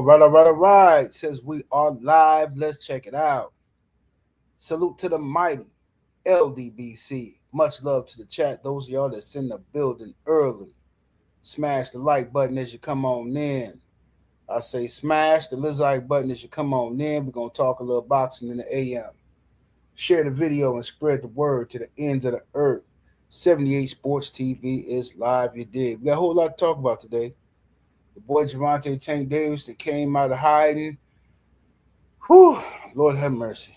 All right. Says we are live. Let's check it out. Salute to the mighty LDBC. Much love to the chat. Those of y'all that's in the building early. Smash the like button as you come on in. I say smash the like button as you come on in. We're going to talk a little boxing in the AM. Share the video and spread the word to the ends of the earth. 78 Sports TV is live. You did. We got a whole lot to talk about today. The boy Gervonta Tank Davis that came out of hiding. Whew, Lord have mercy.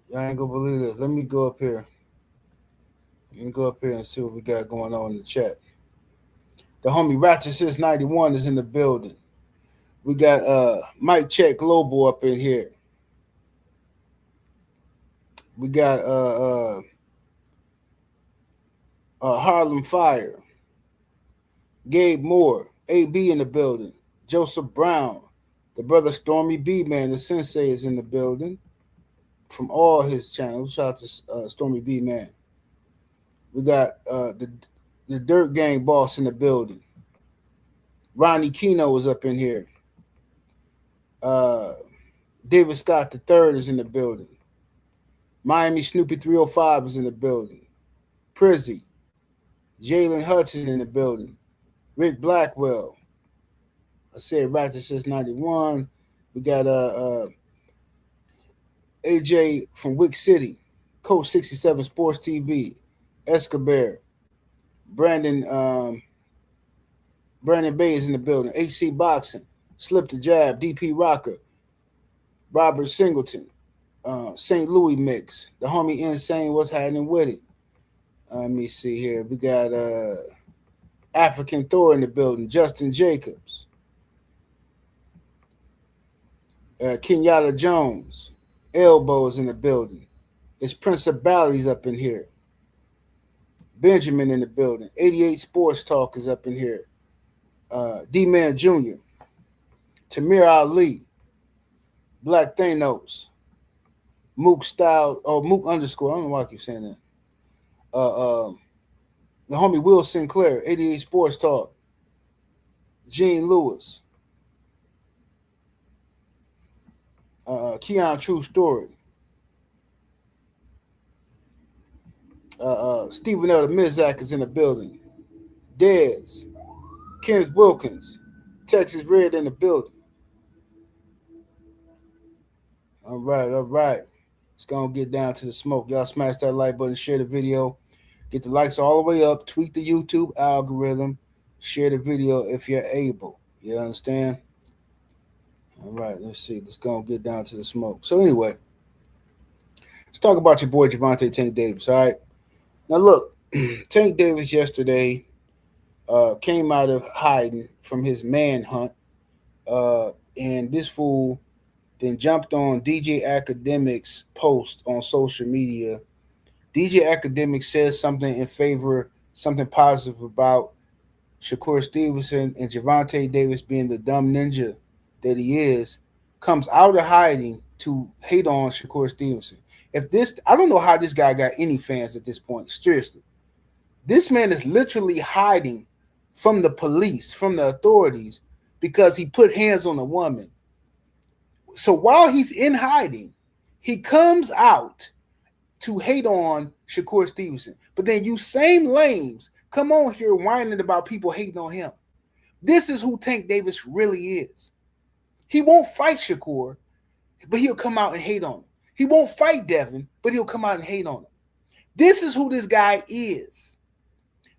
Y'all ain't gonna believe this. Let me go up here. Let me go up here and see what we got going on in the chat. The homie Ratchet Since 91 is in the building. We got Mike Check Global up in here. We got Harlem Fire. Gabe Moore, AB in the building. Joseph Brown, the brother Stormy B Man, the sensei is in the building from all his channels. Shout out to Stormy B Man. We got the Dirt Gang boss in the building. Ronnie Kino is up in here. David Scott III is in the building. Miami Snoopy 305 is in the building. Prizzy. Jalen Hudson in the building. Rick Blackwell. I said Ratchet Since 91. We got AJ from Wick City. Coach 67 Sports TV. Escobar. Brandon Bay is in the building. HC Boxing. Slip the Jab. DP Rocker. Robert Singleton. St. Louis Mix. The homie Insane. What's happening with it? Let me see here. We got African Thor in the building. Justin Jacobs. Kenyatta Jones. Elbows in the building. It's Prince of Bally's up in here. Benjamin in the building. 88 Sports Talk is up in here. D-Man Jr. Tamir Ali. Black Thanos. Mook Style. Oh, Mook underscore. I don't know why I keep saying that. The homie Will Sinclair. 88 Sports Talk. Gene Lewis. Keon True Story. Stephen L. the Mizak is in the building. Dez. Kenneth Wilkins. Texas Red in the building. All right. Let's go and get down to the smoke. Y'all smash that like button, share the video. Get the likes all the way up. Tweak the YouTube algorithm. Share the video if you're able. You understand? All right, let's see. Let's go and get down to the smoke. So anyway, let's talk about your boy Gervonta Tank Davis, all right? Now look, Tank Davis yesterday came out of hiding from his manhunt, and this fool then jumped on DJ AKADEMIKS' post on social media. DJ AKADEMIKS says something in favor, something positive about Shakur Stevenson and Gervonta Davis being the dumb ninja that he is, comes out of hiding to hate on Shakur Stevenson. I don't know how this guy got any fans at this point. Seriously. This man is literally hiding from the police, from the authorities, because he put hands on a woman. So while he's in hiding, he comes out to hate on Shakur Stevenson. But then you same lames come on here whining about people hating on him. This is who Tank Davis really is. He won't fight Shakur, but he'll come out and hate on him. He won't fight Devin, but he'll come out and hate on him. This is who this guy is.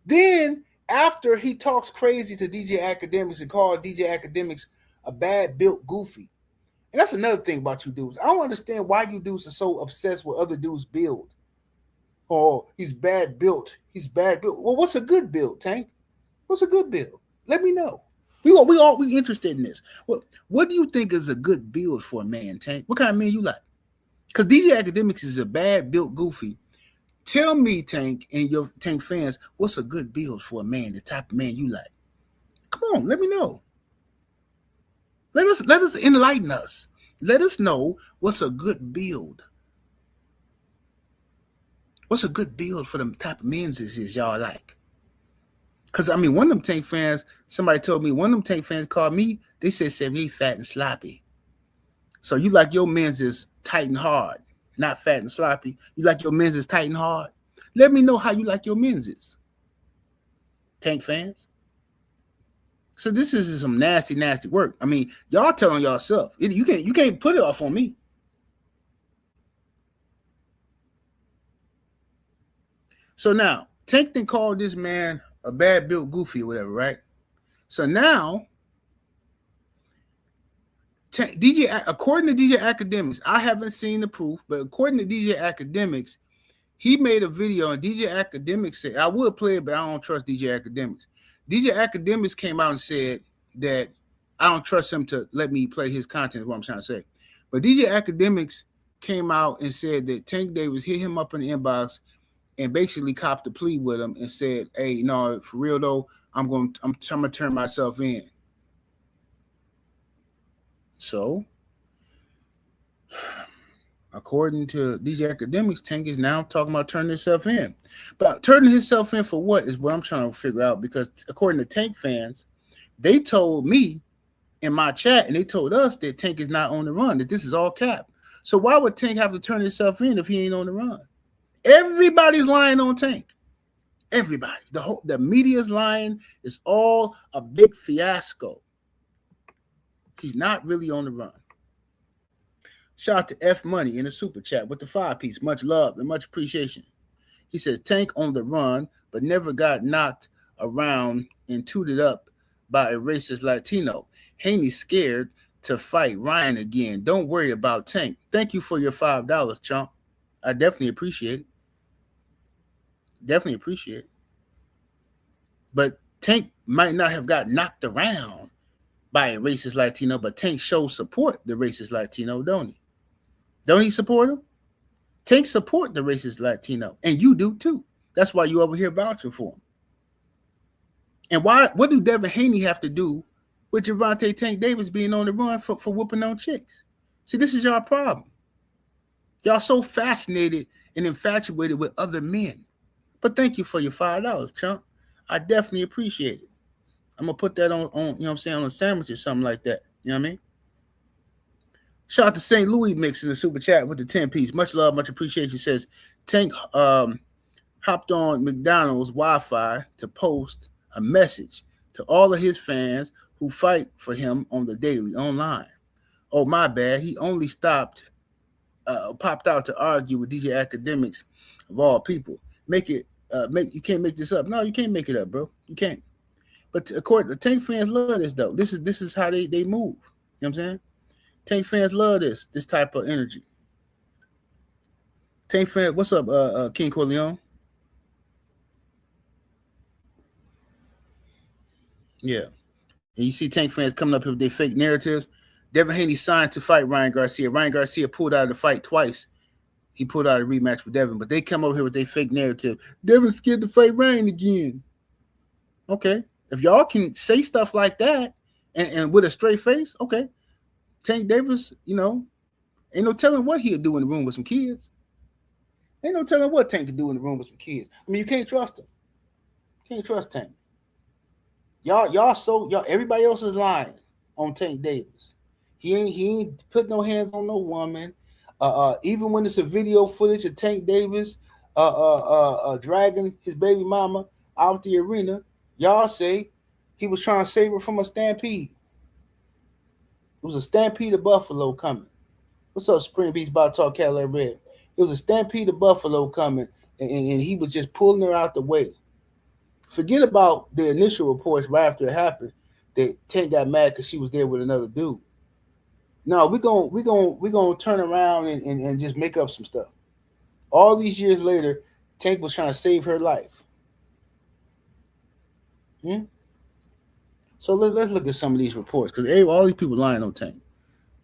Then, after he talks crazy to DJ AKADEMIKS and called DJ AKADEMIKS a bad-built goofy. And that's another thing about you dudes. I don't understand why you dudes are so obsessed with other dudes' build. Oh, he's bad built. He's bad built. Well, what's a good build, Tank? What's a good build? Let me know. We interested in this. What do you think is a good build for a man, Tank? What kind of man you like? Because DJ AKADEMIKS is a bad built goofy. Tell me, Tank, and your Tank fans, what's a good build for a man, the type of man you like? Come on, let me know. Let us enlighten us. Let us know what's a good build. What's a good build for the type of men is y'all like? Because, I mean, one of them Tank fans, somebody told me, one of them Tank fans called me They said 78 fat and sloppy. So you like your men's is tight and hard, not fat and sloppy. You like your men's is tight and hard. Let me know how you like your men's is. Tank fans. So this is some nasty, nasty work. I mean, y'all telling yourself. You can't put it off on me. So now, Tank then called this man a bad built goofy or whatever, right? So now, according to DJ AKADEMIKS, I haven't seen the proof, but according to DJ AKADEMIKS, he made a video and DJ AKADEMIKS said, I would play it, but I don't trust DJ AKADEMIKS. DJ AKADEMIKS came out and said that I don't trust him to let me play his content, is what I'm trying to say. But DJ AKADEMIKS came out and said that Tank Davis hit him up in the inbox and basically copped a plea with him and said, hey, no, for real though, I'm gonna turn myself in. So, according to DJ AKADEMIKS, Tank is now talking about turning himself in. But turning himself in for what is what I'm trying to figure out, because according to Tank fans, they told me in my chat and they told us that Tank is not on the run, that this is all cap. So why would Tank have to turn himself in if he ain't on the run? Everybody's lying on Tank. Everybody. The media's lying. It's all a big fiasco. He's not really on the run. Shout out to F Money in the super chat with the 5-piece. Much love and much appreciation. He says Tank on the run, but never got knocked around and tooted up by a racist Latino. Haney's scared to fight Ryan again. Don't worry about Tank. Thank you for your $5, chump. I definitely appreciate it. Definitely appreciate it. But Tank might not have got knocked around by a racist Latino, but Tank shows support the racist Latino, don't he? Don't he support him? Tank support the racist Latino, and you do too. That's why you over here vouching for him. And what do Devin Haney have to do with Gervonta Tank Davis being on the run for whooping on chicks? See, this is y'all problem. Y'all so fascinated and infatuated with other men. But thank you for your $5, chump. I definitely appreciate it. I'm going to put that on, you know what I'm saying, on a sandwich or something like that. You know what I mean? Shout out to St. Louis Mix in the super chat with the 10-piece. Much love, much appreciation. Says Tank hopped on McDonald's Wi-Fi to post a message to all of his fans who fight for him on the daily online. Oh, my bad. He only popped out to argue with DJ AKADEMIKS of all people. You can't make this up. No, you can't make it up, bro. You can't. But according to Tank fans love this though. This is how they move. You know what I'm saying? Tank fans love this type of energy. Tank fans, what's up, King Corleone? Yeah. And you see Tank fans coming up here with their fake narratives. Devin Haney signed to fight Ryan Garcia. Ryan Garcia pulled out of the fight twice. He pulled out a rematch with Devin, but they come over here with their fake narrative. Devin's scared to fight Ryan again. Okay. If y'all can say stuff like that and with a straight face, okay. Tank Davis, you know, ain't no telling what he'll do in the room with some kids. Ain't no telling what Tank can do in the room with some kids. I mean, you can't trust him. Can't trust Tank. Y'all, everybody else is lying on Tank Davis. He ain't put no hands on no woman. Even when it's a video footage of Tank Davis dragging his baby mama out the arena, y'all say he was trying to save her from a stampede. It was a stampede of buffalo coming. What's up, Spring Beach About Talk Cadillac Red? It was a stampede of buffalo coming, and he was just pulling her out the way. Forget about the initial reports right after it happened that Tank got mad because she was there with another dude. No, we're gonna turn around and just make up some stuff. All these years later, Tank was trying to save her life. So let's look at some of these reports, because all these people lying on Tank.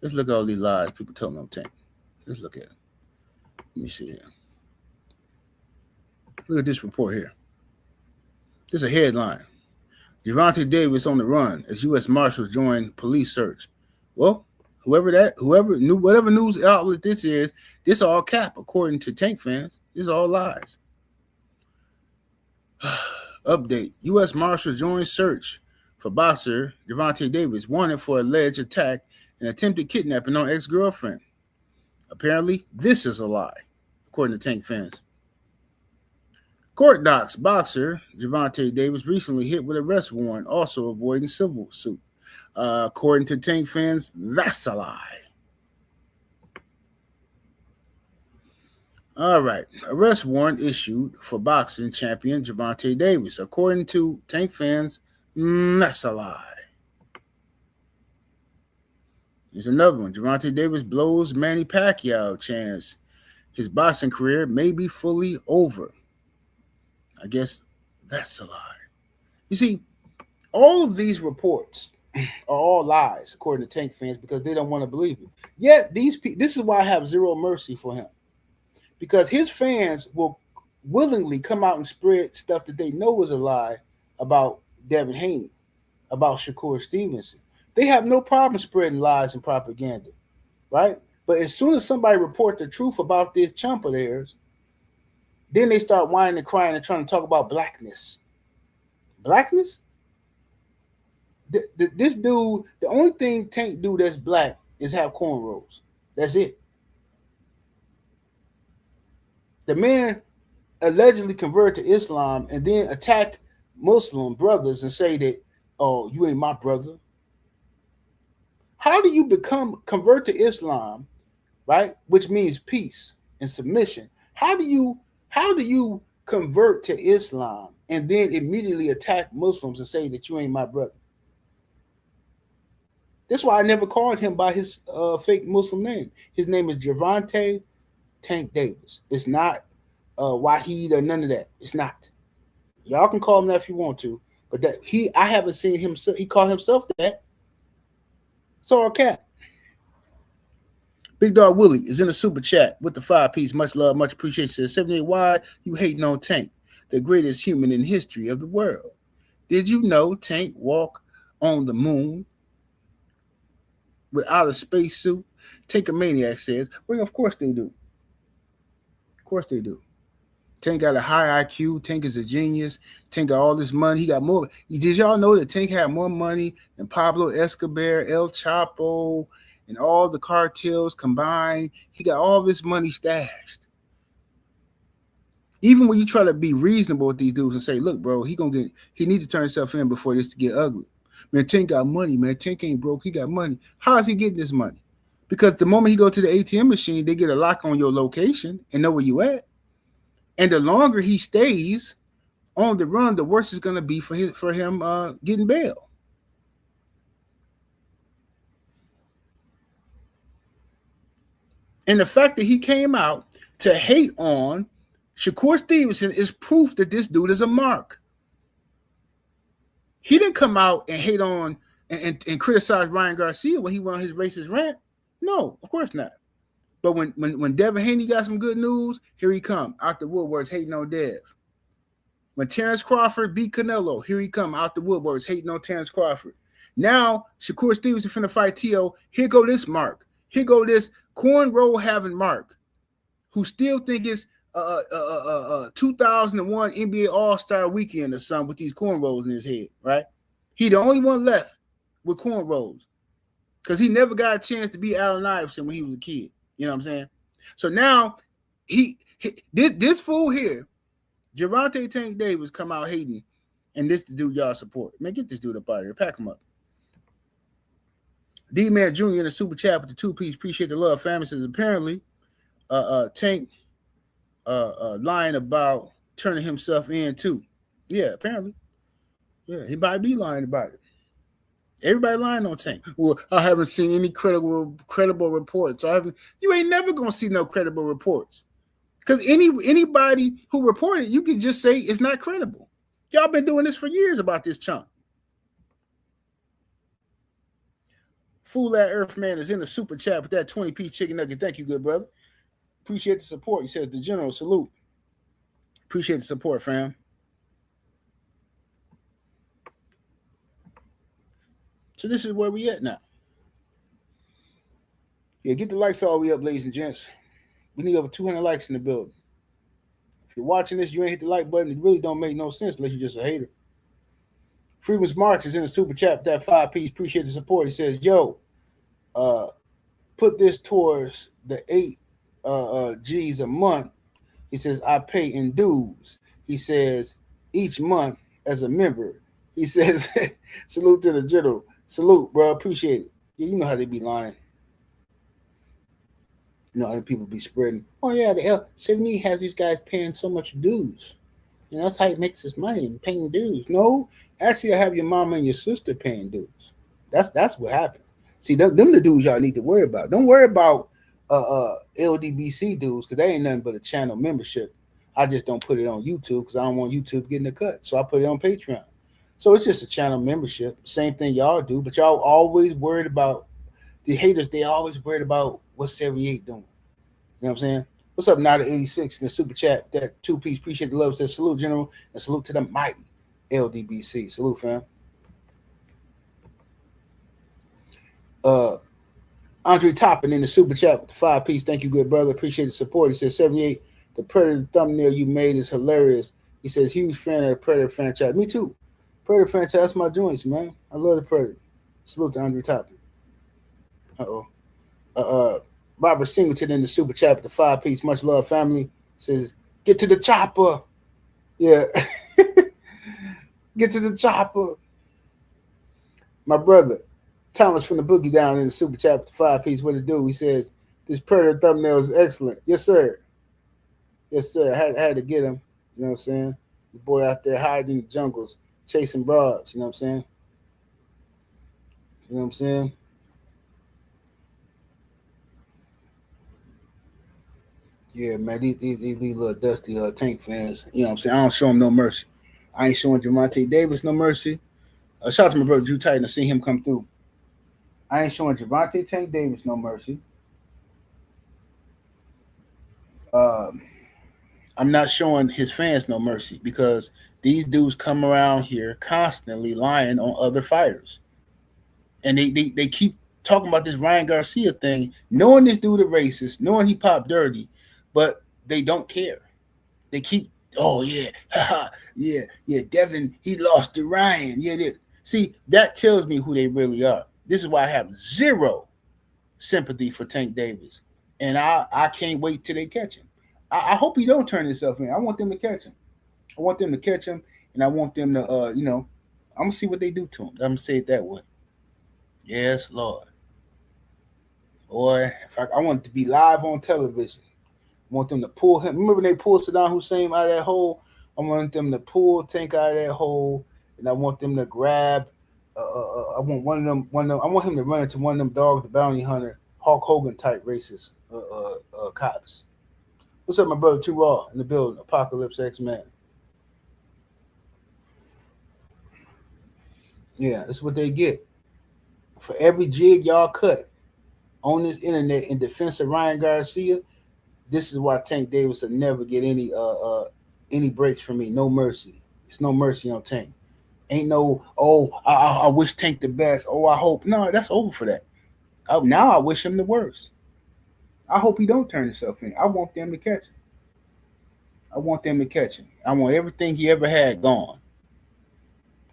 Let's look at all these lies people telling on Tank. Let's look at it. Let me see here. Look at this report here. This is a headline. Gervonta Davis on the run as U.S. Marshals join police search. Well, whatever news outlet this is, this all cap according to Tank fans. This is all lies. Update. U.S. Marshals join search for boxer Gervonta Davis, wanted for alleged attack and attempted kidnapping on ex-girlfriend. Apparently, this is a lie, according to Tank fans. Court docs: boxer Gervonta Davis recently hit with arrest warrant, also avoiding civil suit. According to Tank fans, that's a lie. All right, arrest warrant issued for boxing champion Gervonta Davis. According to Tank fans, that's a lie. Here's another one. Gervonta Davis blows Manny Pacquiao chance his boxing career may be fully over. I guess that's a lie. You see, all of these reports are all lies, according to Tank fans, because they don't want to believe it. Yet this is why I have zero mercy for him, because his fans will willingly come out and spread stuff that they know is a lie about Devin Haney, about Shakur Stevenson. They have no problem spreading lies and propaganda, right? But as soon as somebody reports the truth about this chump of theirs, then they start whining and crying and trying to talk about blackness. Blackness? This dude, the only thing Tank do that's black is have cornrows. That's it. The man allegedly converted to Islam and then attack Muslim brothers and say that, oh, you ain't my brother. How do you convert to Islam, right? Which means peace and submission. How do you convert to Islam and then immediately attack Muslims and say that you ain't my brother? That's why I never called him by his fake Muslim name. His name is Gervonta Tank Davis. It's not Wahid or none of that. It's not. Y'all can call him that if you want to, but I haven't seen him. He called himself that. So cat. Big Dog Willie is in the super chat with the 5-piece. Much love, much appreciation. 78. Why you hating on Tank, the greatest human in history of the world? Did you know Tank walk on the moon without a spacesuit? Tank a Maniac says, well, of course they do. Of course they do. Tank got a high IQ. Tank is a genius. Tank got all this money. He got more. Did y'all know that Tank had more money than Pablo Escobar, El Chapo, and all the cartels combined? He got all this money stashed. Even when you try to be reasonable with these dudes and say, look, bro, he needs to turn himself in before this get ugly. Man, Tank got money, man. Tank ain't broke. He got money. How is he getting this money? Because the moment he go to the ATM machine, they get a lock on your location and know where you at. And the longer he stays on the run, the worse it's going to be for him getting bail. And the fact that he came out to hate on Shakur Stevenson is proof that this dude is a mark. He didn't come out and hate on and criticize Ryan Garcia when he went on his racist rant. No, of course not. But when Devin Haney got some good news, here he come out the woodworks hating on Dev. When Terrence Crawford beat Canelo, here he come out the woodworks hating on Terrence Crawford. Now Shakur Stevenson finna fight T.O. Here go this Mark. Here go this cornrow having Mark, who still think it's 2001 NBA All-Star Weekend or something with these cornrows in his head, right? He the only one left with cornrows because he never got a chance to be Allen Iverson when he was a kid. You know what I'm saying? So now this fool here, Gervonta Tank Davis, come out hating, and this the dude y'all support. Man, get this dude up out of here. Pack him up. D-Man Jr. in the super chat with the 2-piece. Appreciate the love, family. Says apparently Tank lying about turning himself in too. Yeah, apparently. Yeah, he might be lying about it. Everybody lying on Tank. Well, I haven't seen any credible reports. You ain't never gonna see no credible reports. Because anybody who reported, you can just say it's not credible. Y'all been doing this for years about this chunk. Fool at Earthman is in the super chat with that 20-piece chicken nugget. Thank you, good brother. Appreciate the support. He says the general salute. Appreciate the support, fam. So this is where we at now. Yeah, get the likes all the way up, ladies and gents. We need over 200 likes in the building. If you're watching this, you ain't hit the like button. It really don't make no sense unless you're just a hater. Freedom's March is in the super chat. That 5 piece. Appreciate the support. He says, "Yo, uh, put this towards the 8 G's a month." He says, "I pay in dues." He says, "Each month as a member." He says, "Salute to the general. Salute, bro. Appreciate it." Yeah, you know how they be lying. You know how the people be spreading. Oh yeah, the L70 has these guys paying so much dues. You know, that's how he makes his money and paying dues. No, actually, I have your mama and your sister paying dues. That's what happened. See, them the dudes y'all need to worry about. Don't worry about LDBC dudes because they ain't nothing but a channel membership. I just don't put it on YouTube because I don't want YouTube getting a cut. So I put it on Patreon. So it's just a channel membership. Same thing y'all do, but y'all always worried about the haters. They always worried about what 78 doing. You know what I'm saying? What's up, now to 86 in the super chat? That 2 piece. Appreciate the love. Says salute, General, and salute to the mighty LDBC. Salute, fam. Andre Toppin in the super chat with the 5 piece. Thank you, good brother. Appreciate the support. He says 78. The Predator thumbnail you made is hilarious. He says huge fan of the Predator franchise. Me too. Predator franchise, that's my joints, man. I love the Predator. Salute to Andre Toppin. Robert Singleton in the super chat with the 5 piece. Much love, family. Says, get to the chopper. Yeah. Get to the chopper. My brother, Thomas from the Boogie Down in the super chat with the 5 piece. What it do? He says, this Predator thumbnail is excellent. Yes, sir. Yes, sir. I had to get him. You know what I'm saying? The boy out there hiding in the jungles, chasing broads. You know what I'm saying? You know what I'm saying? Yeah, man, these little dusty Tank fans, you know what I'm saying? I don't show them no mercy. I ain't showing Gervonta Davis no mercy. Shout out to my brother Drew Titan. I seen him come through. I ain't showing Gervonta Tank Davis no mercy. I'm not showing his fans no mercy because these dudes come around here constantly lying on other fighters. And they keep talking about this Ryan Garcia thing, knowing this dude a racist, knowing he popped dirty, but they don't care. They keep, oh yeah, yeah, Devin, he lost to Ryan. Yeah, see, that tells me who they really are. This is why I have zero sympathy for Tank Davis. And I can't wait till they catch him. I hope he don't turn himself in. I want them to catch him. I want them to catch him, and I want them to, I'm gonna see what they do to him. I'm gonna say it that way. Yes, Lord. Boy, if I want it to be live on television. I want them to pull him. Remember when they pulled Saddam Hussein out of that hole? I want them to pull Tank out of that hole, and I want them to grab. I want one of them. I want him to run into one of them dogs, the bounty hunter, Hulk Hogan type racist cops. What's up, my brother? Too Raw in the building. Apocalypse X Man. Yeah, that's what they get for every jig y'all cut on this internet in defense of Ryan Garcia. This is why Tank Davis will never get any breaks from me. No mercy. It's no mercy on Tank. Ain't no, oh, I wish Tank the best. Oh, I hope. No, that's over for that. Now I wish him the worst. I hope he don't turn himself in. I want them to catch him. I want them to catch him. I want everything he ever had gone.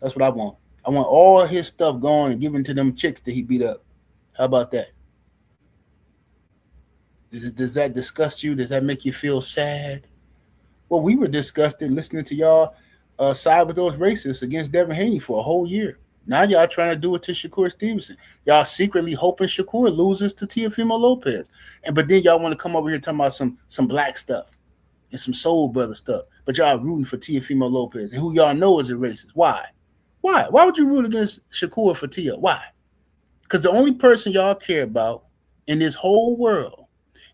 That's what I want. I want all his stuff gone and given to them chicks that he beat up. How about that? Does that disgust you? Does that make you feel sad? Well, we were disgusted listening to y'all side with those racists against Devin Haney for a whole year. Now y'all trying to do it to Shakur Stevenson. Y'all secretly hoping Shakur loses to Teofimo Lopez. But then y'all want to come over here talking about some black stuff and some soul brother stuff. But y'all rooting for Teofimo Lopez. And who y'all know is a racist. Why? Why? Why would you root against Shakur for Tia? Why? Because the only person y'all care about in this whole world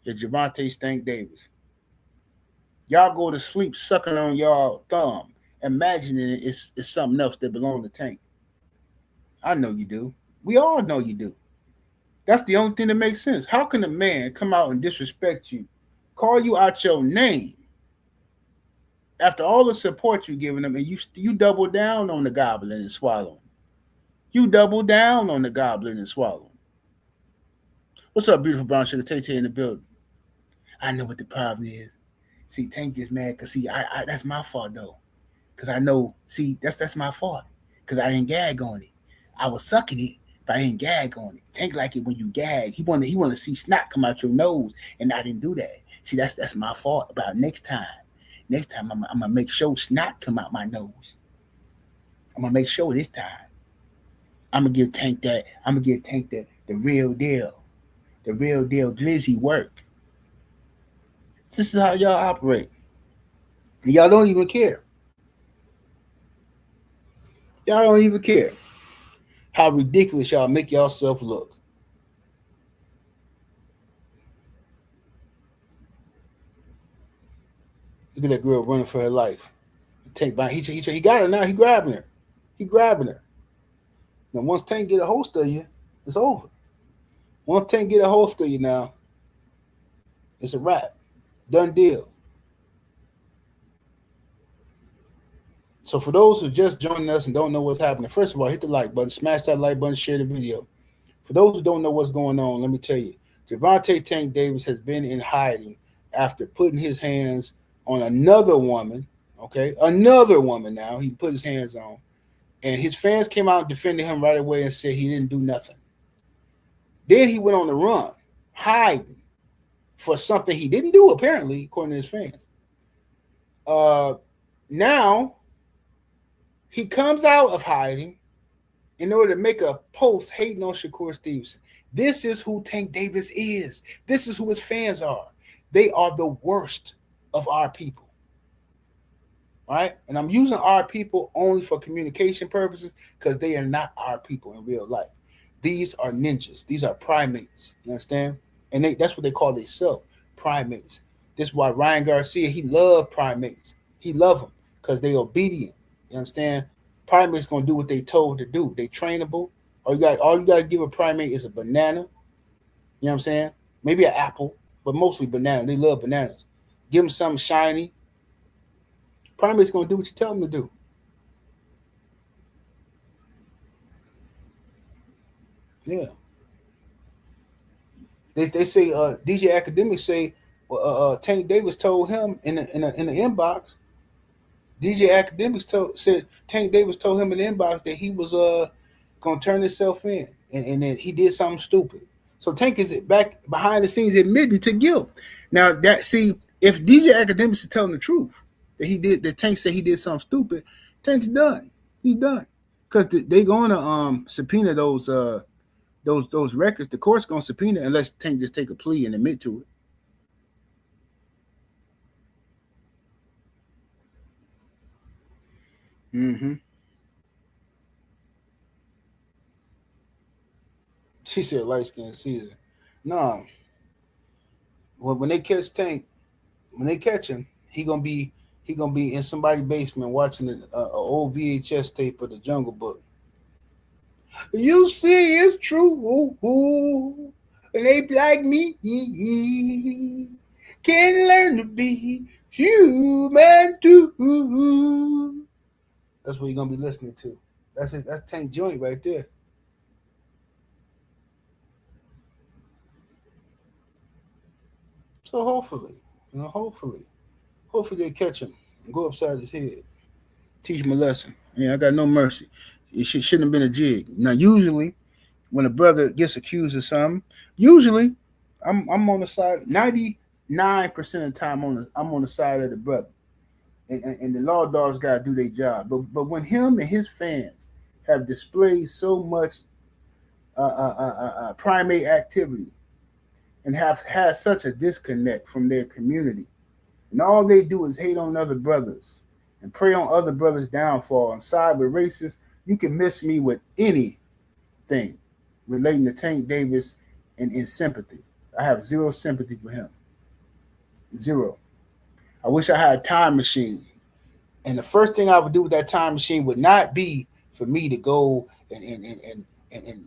is Gervonta Stank Davis. Y'all go to sleep sucking on y'all thumb, imagining it's something else that belongs to Tank. I know you do. We all know you do. That's the only thing that makes sense. How can a man come out and disrespect you, call you out your name, after all the support you're giving him, and you double down on the gobbling and swallowing? You double down on the gobbling and swallowing. What's up, beautiful brown sugar? Tay in the building. I know what the problem is. See, Tank just mad because I that's my fault though. Because I know, see, that's my fault. because I didn't gag on it. I was sucking it, but I didn't gag on it. Tank like it when you gag. He want to see snot come out your nose, and I didn't do that. See, that's my fault. About next time. Next time I'm gonna make sure snot come out my nose. I'm gonna make sure this time. I'm gonna give Tank that. I'm gonna give Tank the real deal. The real deal glizzy work. This is how y'all operate. Y'all don't even care. Y'all don't even care how ridiculous y'all make yourself look. Look at that girl running for her life. Tank, he got her now. He grabbing her. He grabbing her. Now once Tank get a hold of you, it's over. Once Tank get a hold of you now, it's a wrap. Done deal. So for those who just joining us and don't know what's happening, first of all, hit the like button, smash that like button, share the video. For those who don't know what's going on, let me tell you, Gervonta Tank Davis has been in hiding after putting his hands on another woman, okay? Another woman now he put his hands on. And his fans came out and defended him right away and said he didn't do nothing. Then he went on the run, hiding for something he didn't do, apparently, according to his fans. Now, he comes out of hiding in order to make a post hating on Shakur Stevenson. This is who Tank Davis is. This is who his fans are. They are the worst of our people. Right? And I'm using our people only for communication purposes because they are not our people in real life. These are ninjas. These are primates. You understand? And that's what they call themselves, primates. This is why Ryan Garcia, he loved primates. He love them because they obedient. You understand? Primates gonna do what they told to do. They trainable. All you got to give a primate is a banana. You know what I'm saying? Maybe an apple, but mostly banana. They love bananas. Give them something shiny. Primate's gonna do what you tell them to do. Yeah. They say DJ AKADEMIKS say Tank Davis told him in the inbox. DJ AKADEMIKS said Tank Davis told him in the inbox that he was gonna turn himself in, and then he did something stupid. So Tank is back behind the scenes admitting to guilt. Now if DJ AKADEMIKS is telling the truth that Tank said he did something stupid, Tank's done. He's done because they gonna subpoena those records. The court's gonna subpoena unless Tank just take a plea and admit to it. Mm-hmm. She said light skin Caesar. No. When they catch Tank, when they catch him, he gonna be in somebody's basement watching an old VHS tape of the Jungle Book. You see, it's true. And they like me can learn to be human too. That's what you're gonna be listening to. That's it. That's Tank Joint right there. So hopefully they catch him and go upside his head. Teach him a lesson. Yeah, I got no mercy. It shouldn't have been a jig. Now, usually, when a brother gets accused of something, usually I'm on the side. 99% of the time, I'm on the side of the brother, and the law dogs got to do their job. But when him and his fans have displayed so much primate activity and have had such a disconnect from their community, and all they do is hate on other brothers and prey on other brothers' downfall and side with racists, you can miss me with anything relating to Tank Davis and in sympathy. I have zero sympathy for him. Zero. I wish I had a time machine. And the first thing I would do with that time machine would not be for me to go and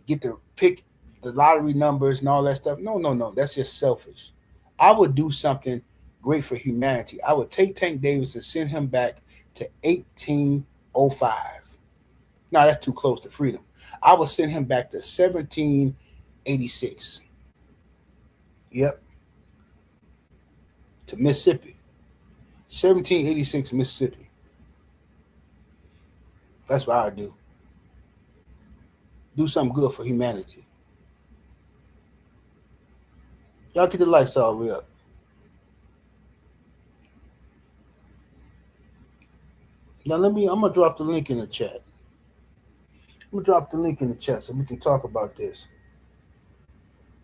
get to pick the lottery numbers and all that stuff. No. That's just selfish. I would do something great for humanity. I would take Tank Davis and send him back to 1805. No, that's too close to freedom. I would send him back to 1786. Yep. To Mississippi. 1786 Mississippi. That's what I do. do something good for humanity. Y'all get the lights all the way up. Now I'm gonna drop the link in the chat. I'm gonna drop the link in the chat so we can talk about this.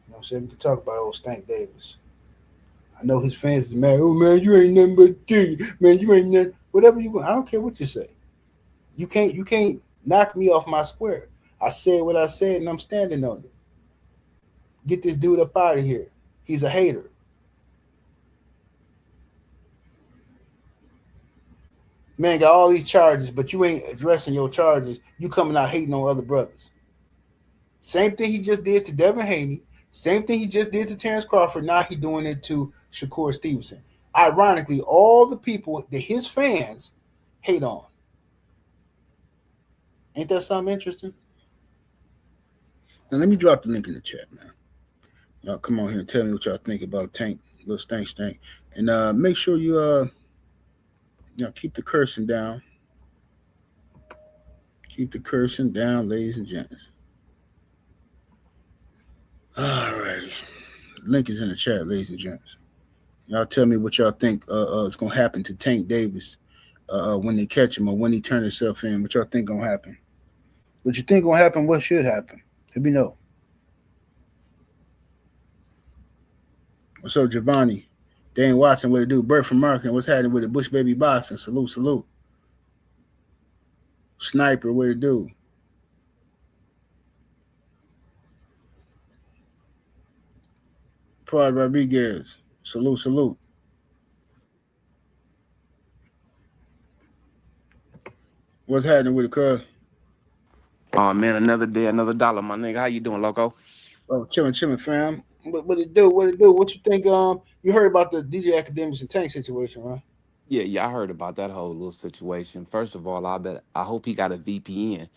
You know what I'm saying? We can talk about old Stank Davis. I know his fans is mad. Oh man, you ain't nothing but a king. Man, you ain't nothing. Whatever you want. I don't care what you say. You can't knock me off my square. I said what I said and I'm standing on it. Get this dude up out of here. He's a hater. Man got all these charges, but you ain't addressing your charges. You coming out hating on other brothers. Same thing he just did to Devin Haney. Same thing he just did to Terrence Crawford. Now he doing it to Shakur Stevenson. Ironically, all the people that his fans hate on. Ain't that something interesting? Now let me drop the link in the chat, man. Y'all come on here and tell me what y'all think about Tank, little Stank. And make sure you keep the cursing down. Keep the cursing down, ladies and gents. Alrighty. Link is in the chat, ladies and gents. Y'all tell me what y'all think is gonna happen to Tank Davis when they catch him or when he turn himself in. What y'all think gonna happen? What you think gonna happen? What should happen? Let me know. What's up, Giovanni? Dan Watson, what it do? Bert from Marketing, what's happening with it? Bush Baby Boxing, salute. Sniper, what it do? Prod Rodriguez, salute. What's happening with it, cuz? Oh man, another day, another dollar, my nigga. How you doing, loco? Oh, chilling, fam. What it do? What you think? You heard about the DJ Academics and Tank situation, right? Yeah, I heard about that whole little situation. First of all, I hope he got a VPN.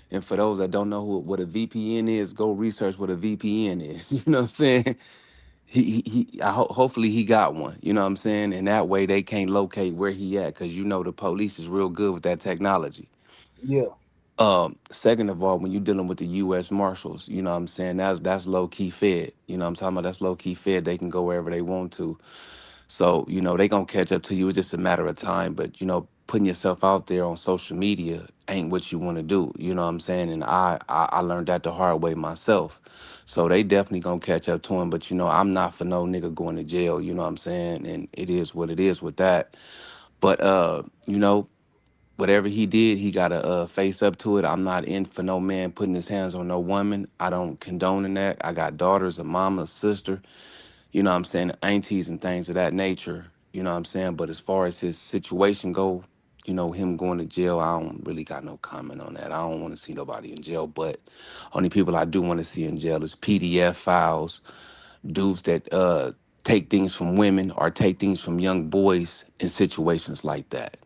And for those that don't know what a VPN is, go research what a VPN is. You know what I'm saying? Hopefully he got one. You know what I'm saying? And that way they can't locate where he at, because you know the police is real good with that technology. Yeah. Second of all, when you're dealing with the U.S. Marshals, you know what I'm saying, that's low key fed. You know what I'm talking about? That's low key fed. They can go wherever they want to. So, you know, they gonna catch up to you. It's just a matter of time. But, you know, putting yourself out there on social media ain't what you want to do. You know what I'm saying? And I learned that the hard way myself. So they definitely gonna catch up to him. But, you know, I'm not for no nigga going to jail. You know what I'm saying? And it is what it is with that. But, you know, whatever he did, he got to face up to it. I'm not in for no man putting his hands on no woman. I don't condone in that. I got daughters, a mama, a sister, you know what I'm saying, aunties and things of that nature, you know what I'm saying? But as far as his situation go, you know, him going to jail, I don't really got no comment on that. I don't want to see nobody in jail, but only people I do want to see in jail is PDF files, dudes that take things from women or take things from young boys in situations like that.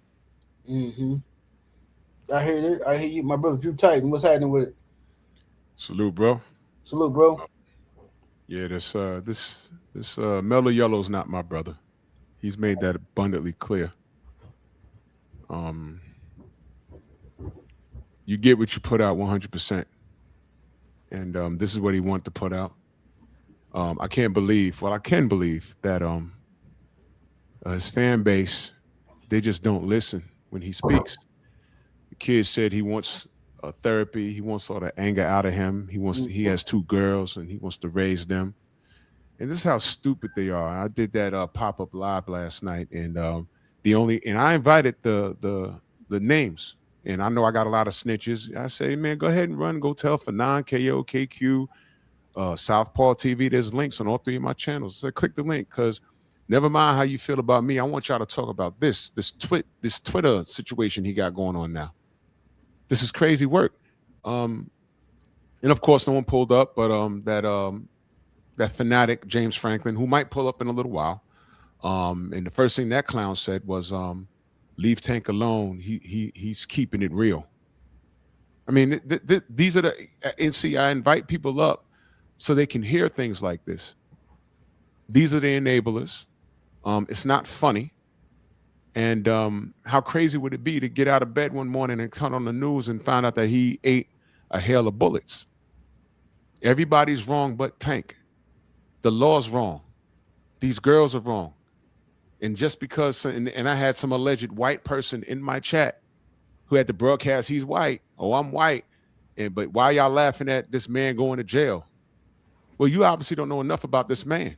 Mm-hmm. I hear it. I hear you, my brother Drew Titan. What's happening with it? Salute, bro. Salute, bro. Yeah, this Mellow Yellow's not my brother. He's made that abundantly clear. You get what you put out 100%, and this is what he wanted to put out. I can believe that his fan base, they just don't listen when he speaks. The kid said he wants therapy. He wants all the anger out of him. He has 2 girls and he wants to raise them. And this is how stupid they are. I did that pop-up live last night, and I invited the names, and I know I got a lot of snitches. I say, man, go ahead and run, go tell Fanon, KO, KQ, Southpaw TV. There's links on all 3 of my channels. So click the link, because never mind how you feel about me. I want y'all to talk about this Twitter situation he got going on now. This is crazy work. And of course, no one pulled up, but that fanatic James Franklin, who might pull up in a little while. And the first thing that clown said was, leave Tank alone. He's keeping it real. I mean, these are and see, I invite people up so they can hear things like this. These are the enablers. It's not funny. And how crazy would it be to get out of bed one morning and turn on the news and find out that he ate a hail of bullets? Everybody's wrong but Tank. The law's wrong. These girls are wrong. And just because, and I had some alleged white person in my chat who had to broadcast he's white. Oh, I'm white. But why y'all laughing at this man going to jail? Well, you obviously don't know enough about this man.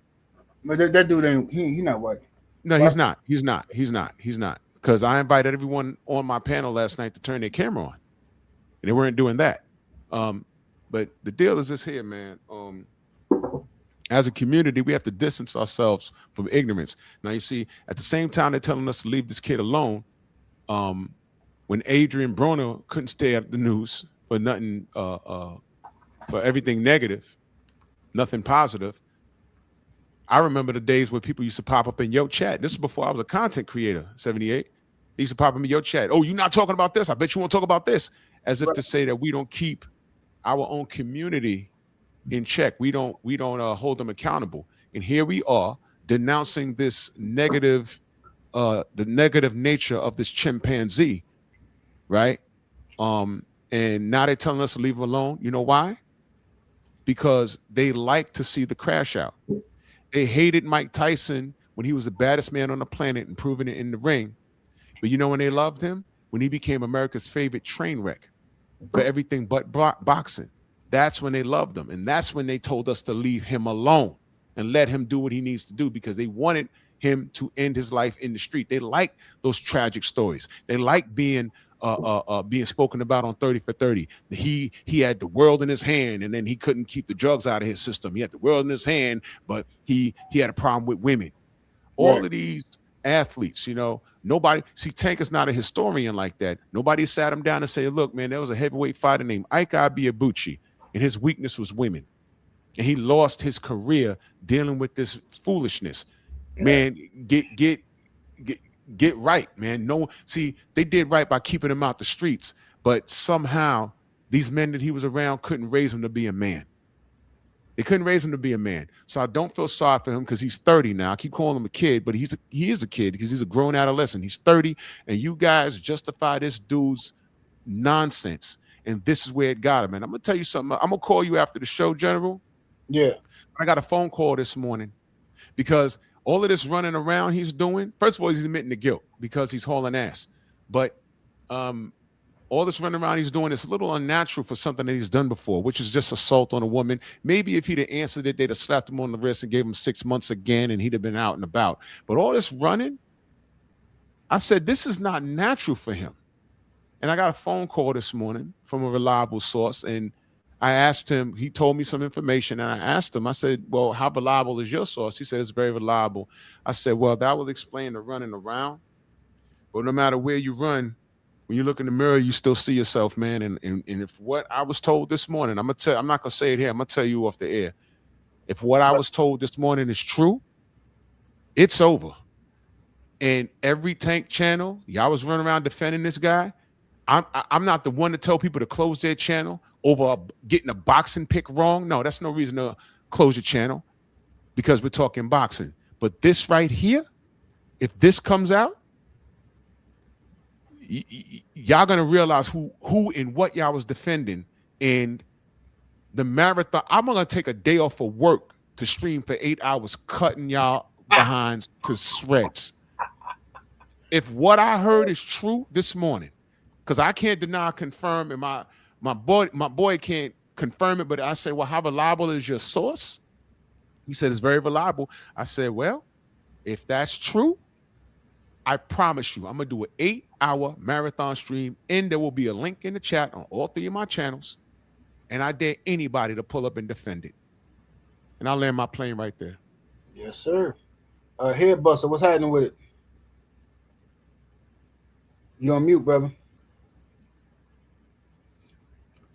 But that dude ain't he not white. No, Why? he's not. He's not. He's not. He's not. Because I invited everyone on my panel last night to turn their camera on, and they weren't doing that. Um, but the deal is this here, man. As a community, we have to distance ourselves from ignorance. Now, you see, at the same time they're telling us to leave this kid alone, when Adrian Broner couldn't stay at the news for nothing, for everything negative, nothing positive. I remember the days where people used to pop up in your chat. This is before I was a content creator, 78. They used to pop up in your chat. Oh, you're not talking about this. I bet you won't talk about this. As if to say that we don't keep our own community in check. We don't hold them accountable. And here we are denouncing this negative, the negative nature of this chimpanzee, right? And now they're telling us to leave them alone. You know why? Because they like to see the crash out. They hated Mike Tyson when he was the baddest man on the planet and proving it in the ring. But you know when they loved him? When he became America's favorite train wreck for everything but boxing. That's when they loved him. And that's when they told us to leave him alone and let him do what he needs to do, because they wanted him to end his life in the street. They like those tragic stories. They like being spoken about on 30 for 30. He had the world in his hand, and then he couldn't keep the drugs out of his system. He had the world in his hand, but he had a problem with women. All of these athletes, nobody, see, Tank is not a historian like that. Nobody sat him down and said, look, man, there was a heavyweight fighter named Ike Abiabuchi, and his weakness was women. And he lost his career dealing with this foolishness. Man, get right, man. No, see, they did right by keeping him out the streets, but somehow these men that he was around couldn't raise him to be a man. They couldn't raise him to be a man. So I don't feel sorry for him because he's 30 now. I keep calling him a kid, but he is a kid because he's a grown adolescent. He's 30, and you guys justify this dude's nonsense. And this is where it got him. And I'm going to tell you something. I'm going to call you after the show, General. Yeah. I got a phone call this morning because all of this running around he's doing, first of all, he's admitting the guilt because he's hauling ass. But all this running around he's doing is a little unnatural for something that he's done before, which is just assault on a woman. Maybe if he'd have answered it, they'd have slapped him on the wrist and gave him 6 months again, and he'd have been out and about. But all this running, I said, this is not natural for him. And I got a phone call this morning from a reliable source, and I asked him, he told me some information, and I asked him, I said, well, how reliable is your source? He said, it's very reliable. I said, well, that will explain the running around. But no matter where you run, when you look in the mirror, you still see yourself, man. And if what I was told this morning, I'm not gonna say it here, I'm gonna tell you off the air. If what I was told this morning is true, it's over. And every Tank channel, y'all was running around defending this guy. I'm not the one to tell people to close their channel over getting a boxing pick wrong. No, that's no reason to close your channel because we're talking boxing. But this right here, if this comes out, y'all gonna realize who and what y'all was defending. And the marathon, I'm gonna take a day off of work to stream for 8 hours, cutting y'all behinds to shreds. If what I heard is true this morning, because I can't deny, confirm, and my boy can't confirm it, but I say, well, how reliable is your source? He said it's very reliable. I said, well, if that's true, I promise you, I'm gonna do an 8-hour marathon stream, and there will be a link in the chat on all 3 of my channels, and I dare anybody to pull up and defend it. And I'll land my plane right there. Yes, sir. Head Buster, what's happening with it? You on mute, brother.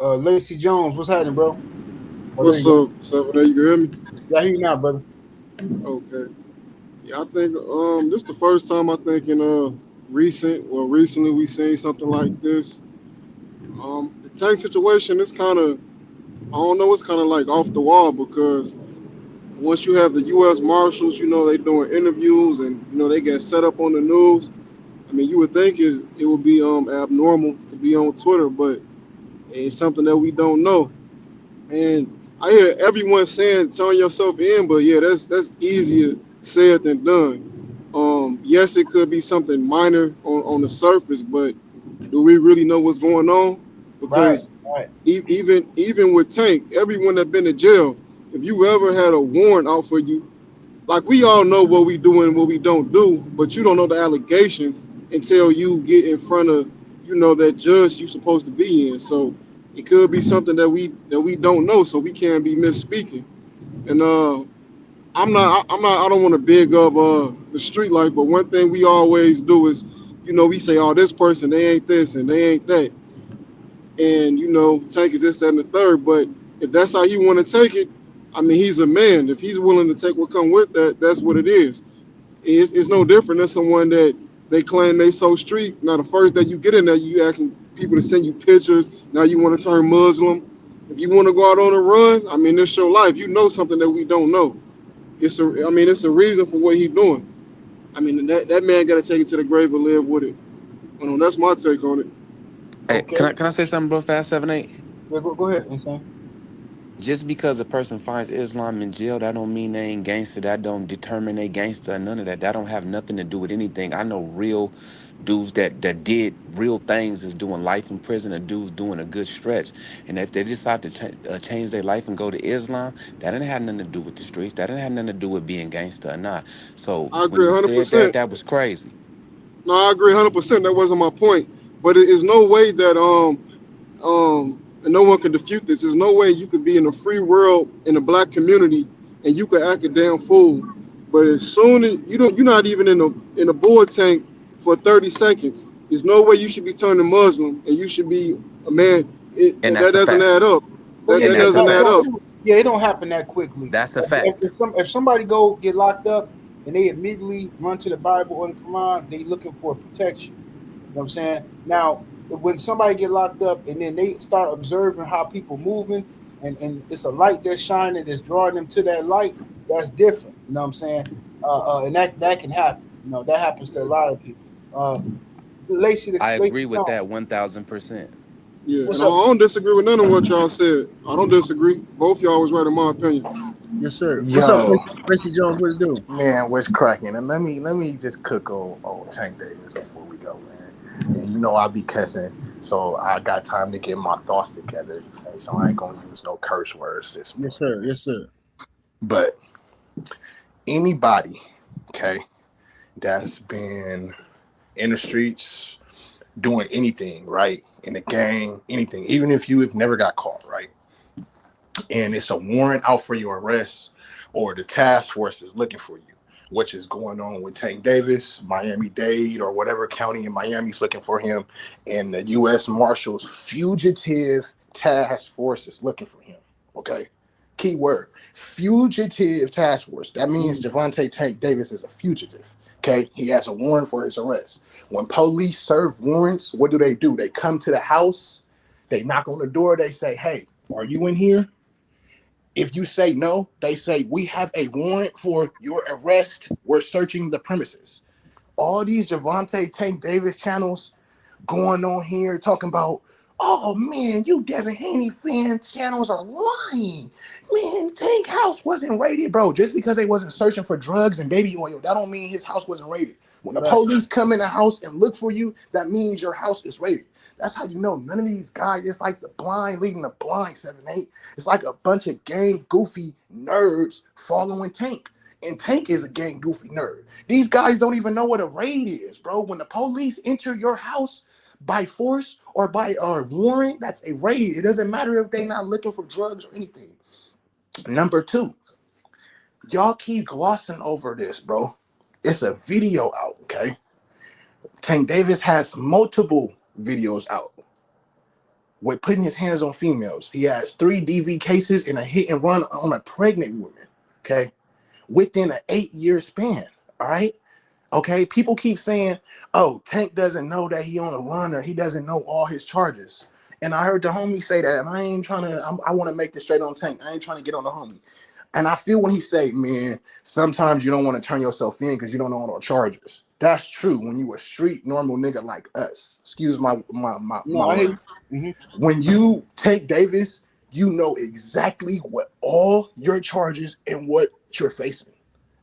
Lacey Jones, what's happening, bro? What's up? You can hear me? Yeah, I hear you now, brother. Okay. Yeah, I think this is the first time I think in recently we seen something like this. The Tank situation is kind of, I don't know, it's kind of like off the wall because once you have the U.S. Marshals, they doing interviews and they get set up on the news. I mean, you would think it would be abnormal to be on Twitter, but it's something that we don't know. And I hear everyone saying turn yourself in, but yeah, that's easier said than done. Yes, it could be something minor on the surface, but do we really know what's going on? Right, Because right, even with Tank, everyone that been to jail, if you ever had a warrant out for you, like we all know what we do and what we don't do, but you don't know the allegations until you get in front of, that judge you supposed to be in. So it could be something that we don't know, so we can't be misspeaking. And I don't want to big up the street life, but one thing we always do is, we say, oh, this person, they ain't this and they ain't that, and Tank is this, that, and the third. But if that's how he want to take it, I mean, he's a man. If he's willing to take what come with that, that's what it is. It's no different than someone that they claim they so street. Now, the first that you get in there, you asking people to send you pictures. Now you want to turn Muslim. If you want to go out on a run, I mean, it's your life. You know something that we don't know. It's a reason for what he's doing. I mean, that man got to take it to the grave and live with it. That's my take on it. Hey, okay. can I say something real fast, 7-8? Yeah, go ahead, Insane. Just because a person finds Islam in jail, that don't mean they ain't gangster. That don't determine they gangster or none of that. That don't have nothing to do with anything. I know real dudes that did real things is doing life in prison, or dudes doing a good stretch. And if they decide to change their life and go to Islam, that didn't have nothing to do with the streets. That didn't have nothing to do with being gangster or not. So I when agree you said that, 100%. that was crazy. No, I agree 100%. That wasn't my point. But it is no way that and no one can defute this. There's no way you could be in a free world in a black community and you could act a damn fool. But as soon as you're not even in a board tank for 30 seconds. There's no way you should be turning Muslim and you should be a man. And That that's a doesn't add fact. up. Well, That yeah, And that yeah, that's a doesn't add fact. up. yeah. It don't happen that quickly. That's a If, fact. if somebody go get locked up and they immediately run to the Bible or the Quran, they looking for protection. You know what I'm saying? Now, when somebody get locked up and then they start observing how people moving, and it's a light that's shining that's drawing them to that light, that's different. You know what I'm saying? And that can happen. You know, that happens to a lot of people. I Lacey agree with Jones, that 1000%. Yeah, and what's I up? don't disagree with none of what y'all said. I don't disagree. Both y'all was right in my opinion. Yes, sir. What's up, Yo, Lacey Jones? What it do? man, what's cracking? And let me just cook on Tank Davis before we go, man. And you know I be cussing, so I got time to get my thoughts together. Okay, so I ain't gonna use no curse words this Yes, morning. sir. Yes, sir. But anybody, okay, that's been in the streets doing anything, right? In the gang, anything, even if you have never got caught, right? And it's a warrant out for your arrest, or the task force is looking for you, which is going on with Tank Davis, Miami-Dade, or whatever county in Miami's looking for him, and the U.S. Marshals fugitive task force is looking for him. Okay, key word: fugitive task force. That means Gervonta Tank Davis is a fugitive. Okay, he has a warrant for his arrest. When police serve warrants, what do? They come to the house, they knock on the door, they say, "Hey, are you in here?" If you say no, they say, "We have a warrant for your arrest. We're searching the premises." All these Gervonta Tank Davis channels going on here talking about, "Oh man, you Devin Haney fan channels are lying. Man, Tank house wasn't raided, bro. Just because they wasn't searching for drugs and baby oil, that don't mean his house wasn't raided. When the Right. police come in the house and look for you, that means your house is raided." That's how you know none of these guys, it's like the blind leading the blind, 7-8. It's like a bunch of gang goofy nerds following Tank. And Tank is a gang goofy nerd. These guys don't even know what a raid is, bro. When the police enter your house by force or by a warrant, that's a raid. It doesn't matter if they're not looking for drugs or anything. Number two, y'all keep glossing over this, bro. It's a video out, okay? Tank Davis has multiple videos out with putting his hands on females. He has 3 DV cases and a hit and run on a pregnant woman, okay? Within an 8-year span, all right? Okay, people keep saying, "Oh, Tank doesn't know that he on a run, or he doesn't know all his charges." And I heard the homie say that, and I ain't trying to. I want to make this straight on Tank. I ain't trying to get on the homie. And I feel when he say, "Man, sometimes you don't want to turn yourself in because you don't know all the charges." That's true when you a street normal nigga like us. Excuse my No, I hear you. word. When you Tank Davis you know exactly what all your charges and what you're facing.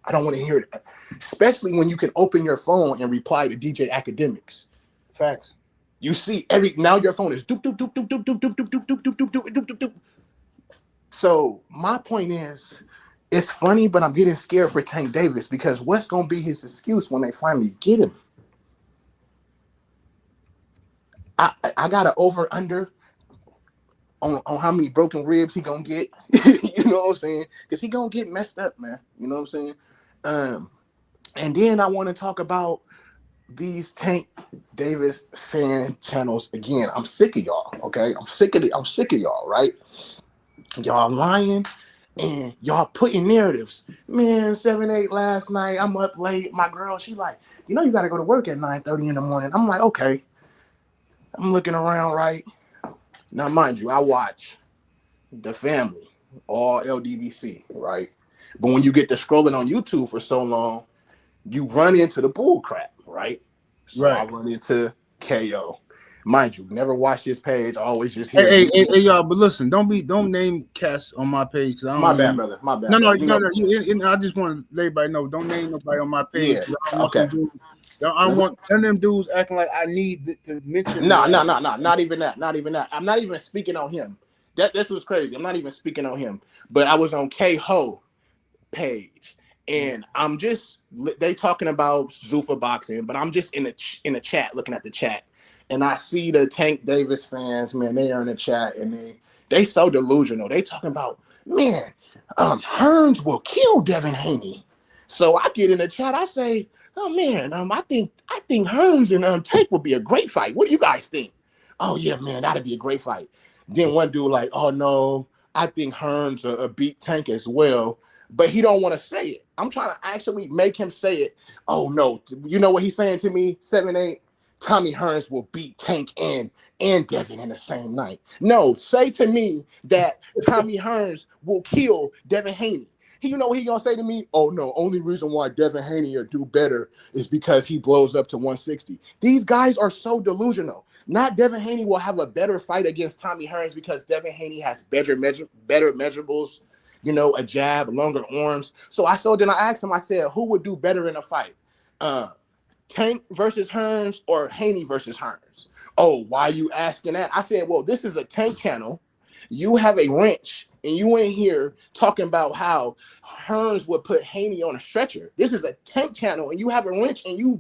I don't want to hear that, especially when you can open your phone and reply to DJ Academics. Facts. You see now your phone is doop doop doop doop doop doop doop doop doop doop doop doop doop doop doop. So my point is, it's funny, but I'm getting scared for Tank Davis because what's gonna be his excuse when they finally get him? I got an over under on how many broken ribs he gonna get. You know what I'm saying? Because he gonna get messed up, man. You know what I'm saying? And then I want to talk about these Tank Davis fan channels again. I'm sick of y'all. Okay, I'm sick of y'all. Right? Y'all lying and y'all putting narratives. Man, 7-8 last night. I'm up late. My girl, she like, you got to go to work at 9:30 in the morning. I'm like, okay. I'm looking around, right? Now, mind you, I watch The Family, all LDBC, right? But when you get to scrolling on YouTube for so long, you run into the bull crap, right? So I run into KO. Mind you, never watch this page. Always just hear. Hey, y'all, but listen, don't name cats on my page. My bad, brother. My bad. No. I just want to let everybody know. Don't name nobody on my page. Yeah. I don't want none of them dudes acting like I need to mention. No. Not even that. I'm not even speaking on him. This was crazy. I'm not even speaking on him. But I was on K-Ho page, and they talking about Zuffa boxing, but I'm just in the chat, looking at the chat. And I see the Tank Davis fans, man, they are in the chat and they so delusional. They talking about, man, Hearns will kill Devin Haney. So I get in the chat, I say, oh man, I think Hearns and Tank would be a great fight. What do you guys think? Oh yeah, man, that'd be a great fight. Then one dude like, oh no, I think Hearns beat Tank as well. But he don't want to say it. I'm trying to actually make him say it. Oh no, you know what he's saying to me, 7-8? Tommy Hearns will beat Tank and Devin in the same night. No, say to me that Tommy Hearns will kill Devin Haney. You know what he gonna say to me? Oh no, only reason why Devin Haney will do better is because he blows up to 160. These guys are so delusional. Not Devin Haney will have a better fight against Tommy Hearns because Devin Haney has better measurables, a jab, longer arms. So then I asked him, I said, who would do better in a fight? Tank versus Hearns or Haney versus Hearns? Oh, why are you asking that? I said, well, this is a Tank channel. You have a wrench, and you in here talking about how Hearns would put Haney on a stretcher. This is a Tank channel, and you have a wrench, and you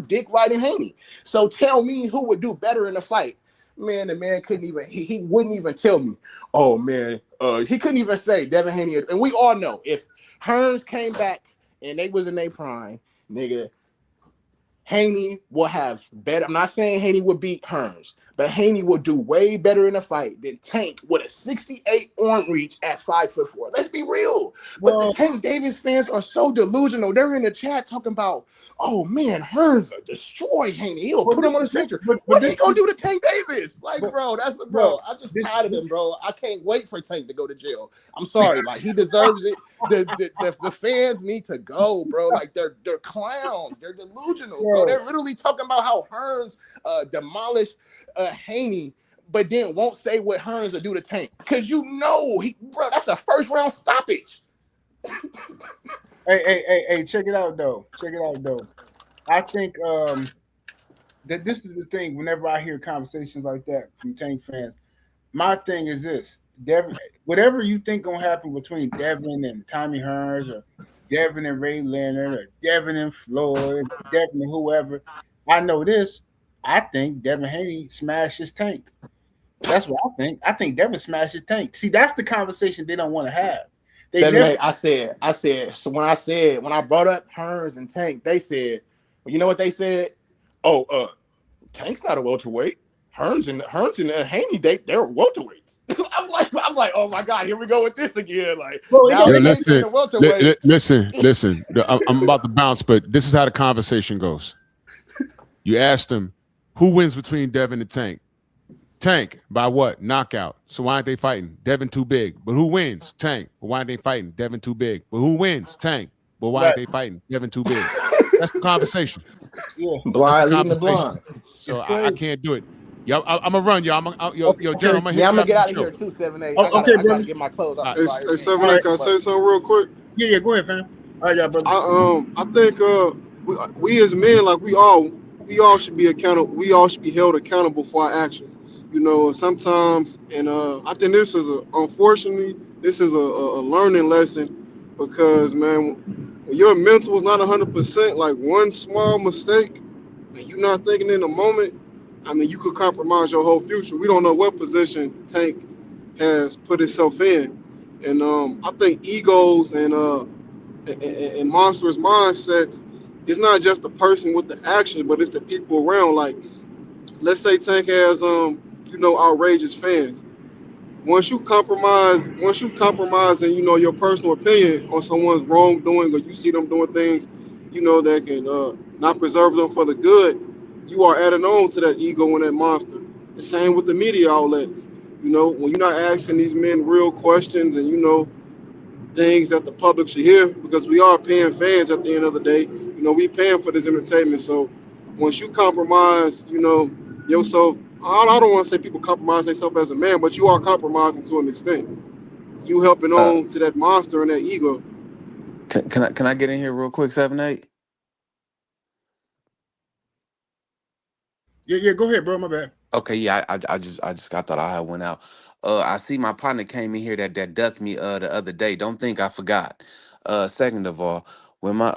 dick right in Haney. So tell me who would do better in the fight. Man, the man couldn't even, he wouldn't even tell me. Oh, man, he couldn't even say Devin Haney. And we all know if Hearns came back and they was in their prime, nigga, Haney will have better. I'm not saying Haney would beat Hearns, but Haney will do way better in a fight than Tank with a 68 arm reach at 5'4". Let's be real. But the Tank Davis fans are so delusional. They're in the chat talking about, oh man, Hearns will destroy Haney. He'll put him on the stretcher. What is he gonna do to Tank Davis? Like, bro, I'm just tired of him, bro. I can't wait for Tank to go to jail. I'm sorry, like he deserves it. The fans need to go, bro. Like they're clowns. They're delusional, bro. They're literally talking about how Hearns demolished Haney, but then won't say what Hearns will do to Tank. Because bro, that's a first round stoppage. Hey, check it out though. I think that this is the thing. Whenever I hear conversations like that from Tank fans, my thing is this: Devin, whatever you think gonna happen between Devin and Tommy Hearns, or Devin and Ray Leonard, or Devin and Floyd, Devin and whoever, I know this. I think Devin Haney smashes Tank. That's what I think. I think Devin smashes Tank. See, that's the conversation they don't want to have. I said. So when I brought up Hearns and Tank, they said, well, you know what they said? Oh, Tank's not a welterweight. Hearns and Haney, they're welterweights. I'm like, oh my God, here we go with this again. Like, listen. I'm about to bounce, but this is how the conversation goes. You asked them, who wins between Devin and Tank? Tank, by what? Knockout. So why aren't they fighting? Devin too big. But who wins? Tank. But why aren't they fighting? Devin too big. But who wins? Tank. But why aren't they fighting? Devin too big. That's the conversation. Yeah. Blind leading the blind. So I can't do it. Yo, I'm gonna run, yo. Yo, Okay. General, I'm gonna Yeah, hit I'm you gonna after get the out of show. here too. 7-8. Oh, okay, I gotta brother. get my clothes out All the dryer. Hey, Everything All 7-8, right. can I but say something real quick? Yeah, go ahead, fam. All right, y'all brothers. I think we as men, like we all should be accountable. We all should be held accountable for our actions. Sometimes, and I think this is unfortunately this is a learning lesson, because man, when your mental is not 100%, like one small mistake and you're not thinking in the moment, I mean, you could compromise your whole future. We don't know what position Tank has put himself in, and I think egos and monstrous mindsets, it's not just the person with the action, but it's the people around. Like, let's say Tank has outrageous fans. Once you compromise and your personal opinion on someone's wrongdoing, or you see them doing things, that can not preserve them for the good, you are adding on to that ego and that monster. The same with the media outlets. When you're not asking these men real questions, and things that the public should hear, because we are paying fans at the end of the day. We paying for this entertainment. So once you compromise, yourself, I don't want to say people compromise themselves as a man, but you are compromising to an extent. You helping Uh, on to that monster and that ego. can I get in here real quick? 7-8. Yeah, go ahead, bro. My bad. Okay, yeah, I just I thought I had went out. I see my partner came in here that ducked me the other day. Don't think I forgot. Second of all, when my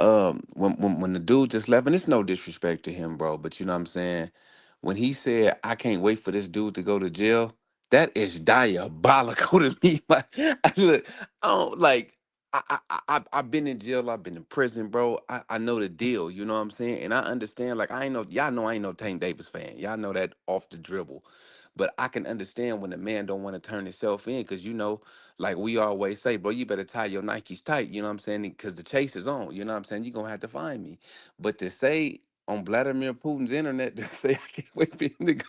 when the dude just left, and it's no disrespect to him, bro, but you know what I'm saying. When he said, "I can't wait for this dude to go to jail," that is diabolical to me. Like, look, I don't like. I've been in jail. I've been in prison, bro. I know the deal. You know what I'm saying, and I understand. Like, I ain't no y'all know I ain't no Tank Davis fan. Y'all know that off the dribble. But I can understand when a man don't want to turn himself in, because like we always say, bro, you better tie your Nikes tight. You know what I'm saying? Because the chase is on. You know what I'm saying? You're gonna have to find me. But to say on Vladimir Putin's internet to say I can't wait for him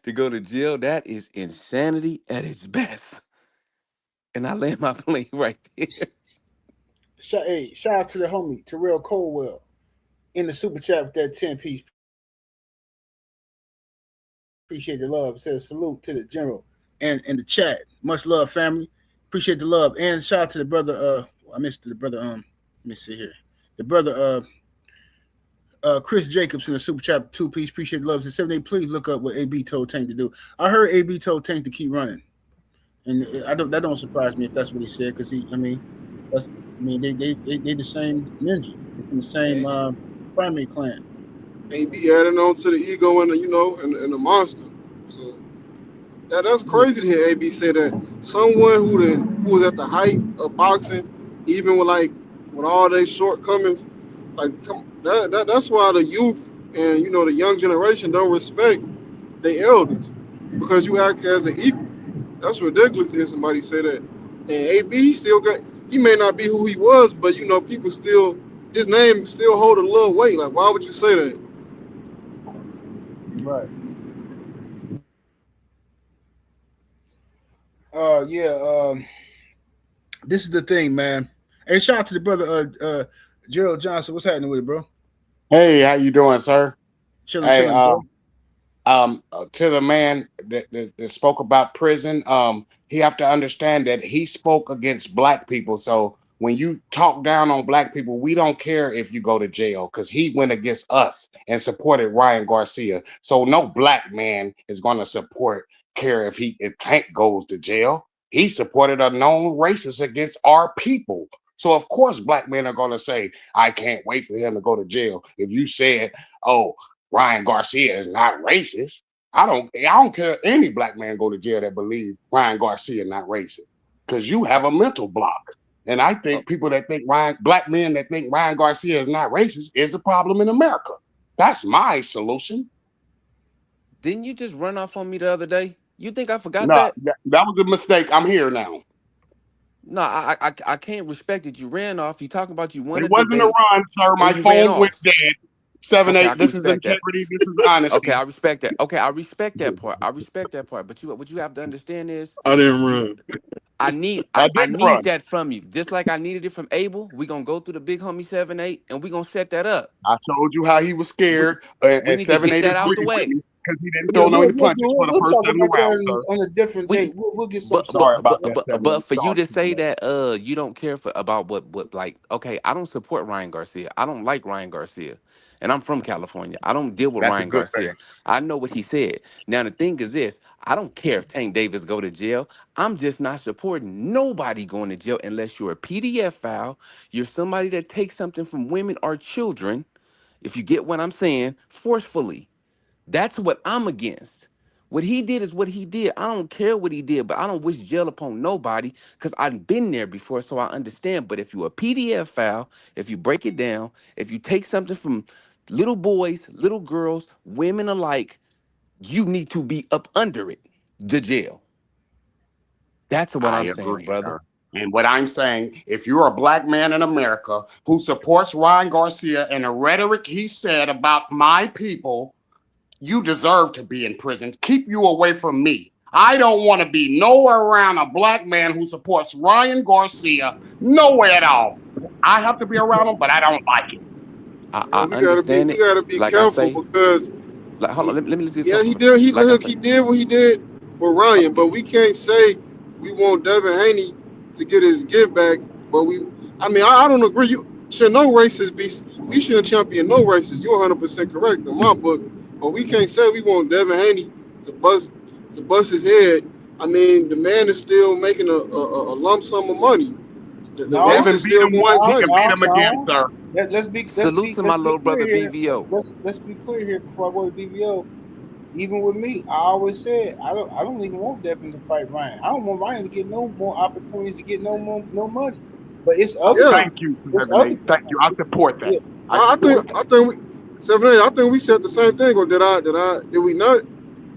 to go to jail, that is insanity at its best. And I land my plane right there. Hey, shout out to the homie Terrell Colwell in the super chat with that 10 piece. Appreciate the love. Says salute to the general and in the chat. Much love, family. Appreciate the love, and shout out to the brother. I missed the brother. Let me see here. The brother. Chris Jacobs in the super chat 2 piece. Appreciate the love. Says 7-8. Please look up what AB told Tank to do. I heard AB told Tank to keep running, and I don't. That don't surprise me if that's what he said, because he. I mean, that's. I mean, they the same ninja. They're from the same And, primate clan. and be adding on to the ego and the monster. So that's crazy to hear AB say that. Someone who was at the height of boxing, even with all their shortcomings, like that's why the youth and the young generation don't respect their elders, because you act as an equal. That's ridiculous to hear somebody say that. And AB he may not be who he was, but people still, his name still hold a little weight. Like, why would you say that? Right. Yeah. This is the thing, man. Hey, shout out to the brother Gerald Johnson. What's happening with it, bro? Hey, how you doing, sir? Chilling, Hey, chilling, bro. to the man that spoke about prison, he have to understand that he spoke against black people. So when you talk down on black people, we don't care if you go to jail, because he went against us and supported Ryan Garcia. So no black man is going to care if Tank goes to jail. He supported a known racist against our people. So of course black men are going to say, I can't wait for him to go to jail. If you said, oh, Ryan Garcia is not racist. I don't care if any black man go to jail that believe Ryan Garcia not racist, because you have a mental block. And I Oh, think people that think black men that think Ryan Garcia is not racist is the problem in America. That's my solution. didn't you just run off on me the other day? You think I forgot No, that? that was a mistake. I'm here now. No, I can't respect it. You ran off. You talking about you won It a wasn't a debate run, sir. and My you ran phone went off. dead. Seven Okay, I eight. can This is respect that. integrity. This is Okay, I honesty. respect that. Okay, I respect that part. I respect that part. But what you have to understand is I didn't you run. I I didn't needed run. that from you. Just like I needed it from Abel. We gonna go through the big homie 7-8 and we gonna set that up. I told you how he was We scared, we and need to seven get eight that out the agreed with way. me. because he didn't Yeah, throw no we'll any we'll, punches for we'll, the we'll first talk 70 about rounds, that sir. on a different We date. We'll get something but set Sorry up but for about but that. that, but Seven. but for you Sorry, to say man. that you don't care for about what like okay, I don't support Ryan Garcia. I don't like Ryan Garcia. And I'm from California. I don't deal with That's a Ryan good thing. Garcia. I know what he said. Now the thing is this, I don't care if Tank Davis go to jail. I'm just not supporting nobody going to jail unless you're a PDF file, you're somebody that takes something from women or children, if you get what I'm saying, forcefully. That's what I'm against. What he did is what he did. I don't care what he did, but I don't wish jail upon nobody because I've been there before, so I understand. But if you're a PDF file, if you break it down, if you take something from little boys, little girls, women alike, you need to be up under it, the jail. That's what I I'm saying, agree, brother. sir. And what I'm saying, if you're a black man in America who supports Ryan Garcia and the rhetoric he said about my people, you deserve to be in prison. Keep you away from me. I don't want to be nowhere around a black man who supports Ryan Garcia, nowhere at all. I have to be around him, but I don't like it. I understand We it. gotta be Like I careful say, because like hold on, let me just get yeah, something. he did. Like I He say, did what he did with Ryan, but we can't say we want Devin Haney to get his give back. But I mean, I don't agree. You should no races be. We shouldn't champion no races. You're 100% correct in my book. But we can't say we want Devin Haney to bust his head. I mean, the man is still making a lump sum of money. The No, Devin races beat still him once, he no, can fighting. beat no, him again, no. sir. salute to my Let's be little clear brother here. BVO. Let's be clear here before I go to BBO. Even with me, I always said I don't even want Devin to fight Ryan. I don't want Ryan to get no more opportunities to get no money. But it's other Yeah, Thank people. you, It's 7 other 8. Thank you. I people. support that. Yeah, I I support yeah, that. think we 7 8. I think we said the same thing. Or did we not?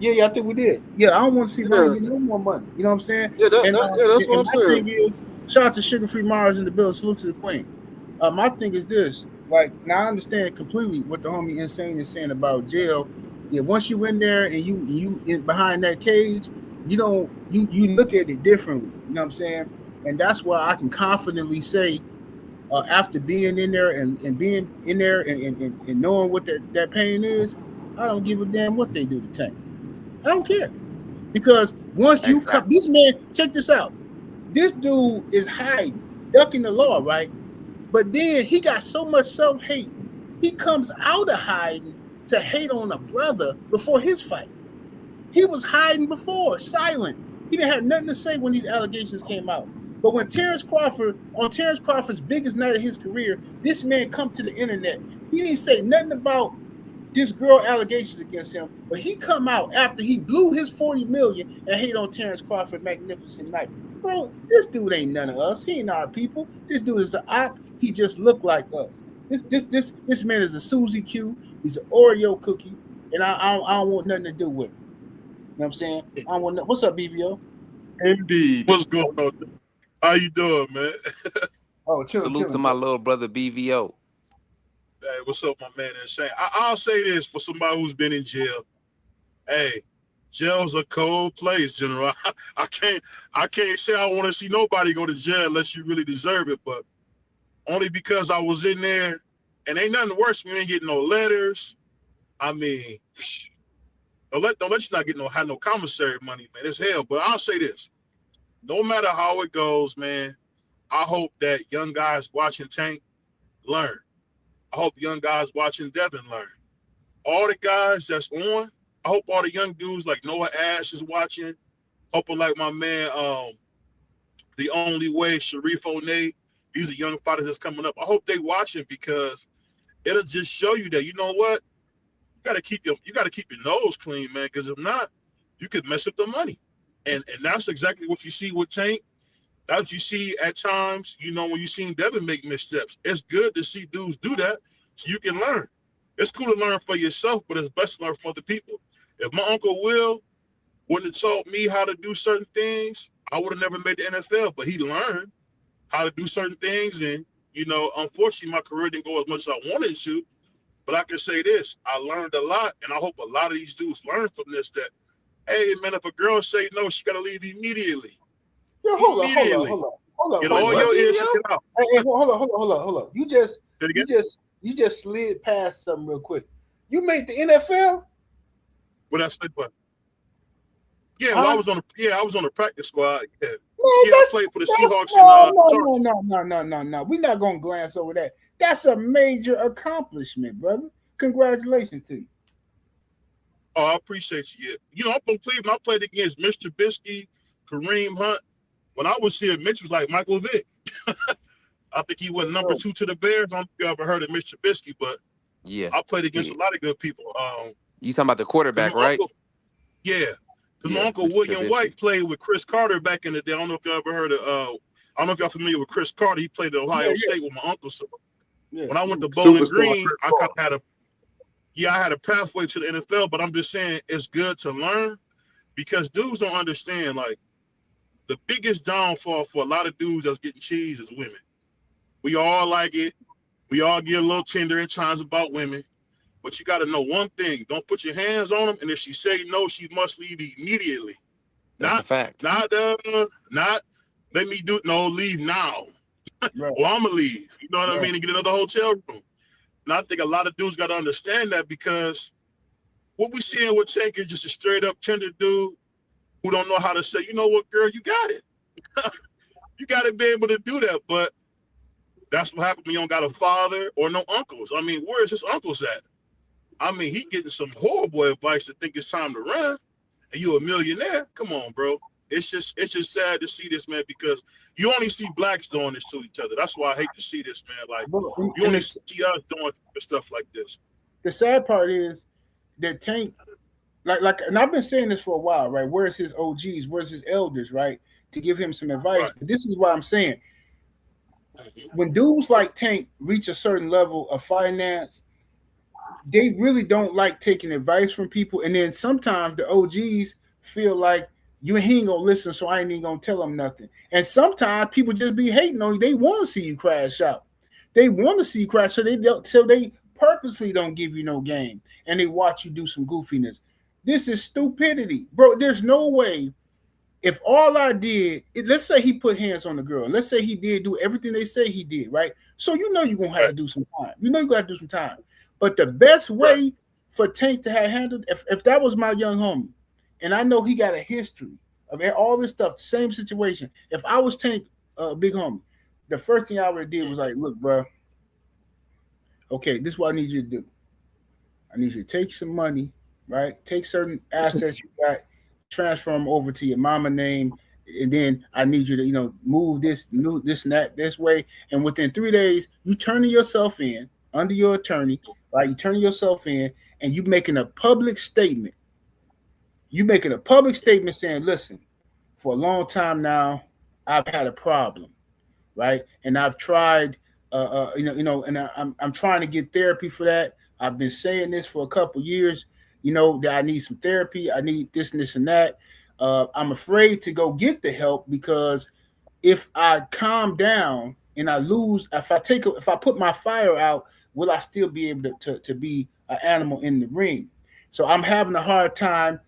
yeah. I think we did. Yeah, I don't want to see Ryan Yeah, get no more money. You know what I'm saying? yeah. And Yeah. That's what and I'm my thing saying. is, shout out to Sugar Free Mars in the building. Salute to the Queen. My thing is this. Like now, I understand completely what the homie Insane is saying about jail. Yeah, once you in there and you in behind that cage, you don't you look at it differently. You know what I'm saying? And that's why I can confidently say, after being in there and being in there and knowing what that pain is, I don't give a damn what they do to Tank. I don't care because once you come, Exactly. this man, check this out. This dude is hiding, ducking the law, right? But then he got so much self hate, he comes out of hiding to hate on a brother before his fight. He was hiding before, silent. He didn't have nothing to say when these allegations came out. But when Terrence Crawford's biggest night of his career, this man come to the internet. He didn't say nothing about this girl allegations against him, but he come out after he blew his 40 million and hate on Terrence Crawford magnificent night. Bro, this dude ain't none of us. He ain't our people. This dude is an op. He just look like us. This man is a Susie Q. He's an Oreo cookie, and I don't want nothing to do with him. You know what I'm saying? I don't want what's up, BBO? Indeed. What's going on? How you doing, man? Oh, chilling, Salute to chilling, my bro. little brother BVO. Hey, what's up, my man? Insane. I'll say this for somebody who's been in jail. Hey, jail's a cold place, General. I can't say I want to see nobody go to jail unless you really deserve it, but only because I was in there, and ain't nothing worse when you ain't getting no letters. I mean, don't let you not get have no commissary money, man. It's hell. But I'll say this: no matter how it goes, man, I hope that young guys watching Tank learn. I hope young guys watching Devin learn. All the guys that's on, I hope all the young dudes like Noah Ash is watching. Hoping like my man, The Only Way, Sharif O'Neill. These are young fighters that's coming up. I hope they watching because it'll just show you that you know what you got to keep your nose clean, man. Because if not, you could mess up the money. And that's exactly what you see with Tank. That's what you see at times, when you seen Devin make missteps. It's good to see dudes do that so you can learn. It's cool to learn for yourself, but it's best to learn from other people. If my Uncle Will wouldn't have taught me how to do certain things, I would have never made the NFL. But he learned how to do certain things. And, unfortunately, my career didn't go as much as I wanted to. But I can say this, I learned a lot. And I hope a lot of these dudes learn from this that, hey, man, if a girl say no, she got to leave immediately. Yo, Immediately. hold up, Get Wait, all what your ears BVO? and get out. Hey, hold up. You just Say it again? you just slid past something real quick. You made the NFL? What I said, but yeah, well, Huh? I was on the practice squad. Yeah, Man, I played for the Seahawks and Chargers. no. We're not gonna glance over that. That's a major accomplishment, brother. Congratulations to you. Oh, I appreciate you. Yeah. You know, I'm from Cleveland. I played against Mitch Trubisky, Kareem Hunt. When I was here, Mitch was like Michael Vick. I think he went number 2 to the Bears. I don't think you ever heard of Mitch Trubisky, but Yeah. I played against a lot of good people. You talking about the quarterback, right? Yeah. Because Yeah, my uncle Mr. William Trubisky. White played with Chris Carter back in the day. I don't know if y'all ever heard of I don't know if y'all familiar with Chris Carter. He played at Ohio State with my uncle. So when I went to Bowling Green, I kind of had a pathway to the NFL, but I'm just saying it's good to learn because dudes don't understand. Like, the biggest downfall for a lot of dudes that's getting cheese is women. We all like it. We all get a little tender in times about women. But you got to know one thing. Don't put your hands on them. And if she say no, she must leave immediately. That's a fact. Not let me do it. No, leave now. Right. Or I'm going to leave. You know what I mean? And get another hotel room. And I think a lot of dudes got to understand that because what we seeing with Tank is just a straight up tender dude who don't know how to say, you know what, girl, you got it. You got to be able to do that. But that's what happened when you don't got a father or no uncles. I mean, where's his uncles at? I mean, he getting some horrible advice to think it's time to run, and you a millionaire. Come on, bro. It's just sad to see this, man, because you only see blacks doing this to each other. That's why I hate to see this, man. Like, you only see us doing stuff like this. The sad part is that Tank, like, and I've been saying this for a while, right? Where's his OGs? Where's his elders, right? To give him some advice. Right. But this is what I'm saying. When dudes like Tank reach a certain level of finance, they really don't like taking advice from people. And then sometimes the OGs feel like he ain't gonna listen, so I ain't even gonna tell him nothing. And sometimes people just be hating on you. They want to see you crash out. They want to see you crash, so they purposely don't give you no game, and they watch you do some goofiness. This is stupidity, bro. There's no way. If all I did, let's say he put hands on the girl. Let's say he did do everything they say he did, right? So you know you're going to have to do some time. You know you got to do some time. But the best way for Tank to have handled, if that was my young homie, and I know he got a history of all this stuff, same situation. If I was Tank, big homie, the first thing I would have did was like, look, bro, okay, this is what I need you to do. I need you to take some money, right? Take certain assets you got, transfer them over to your mama name, and then I need you to, move this and that this way. And within 3 days, you turning yourself in under your attorney, right? You turning yourself in, and you making a public statement. You making a public statement saying, listen, for a long time now, I've had a problem, right? And I've tried, and I'm trying to get therapy for that. I've been saying this for a couple years. That I need some therapy. I need this and this and that. I'm afraid to go get the help because if I calm down and I lose, if I put my fire out, will I still be able to be an animal in the ring? So I'm having a hard time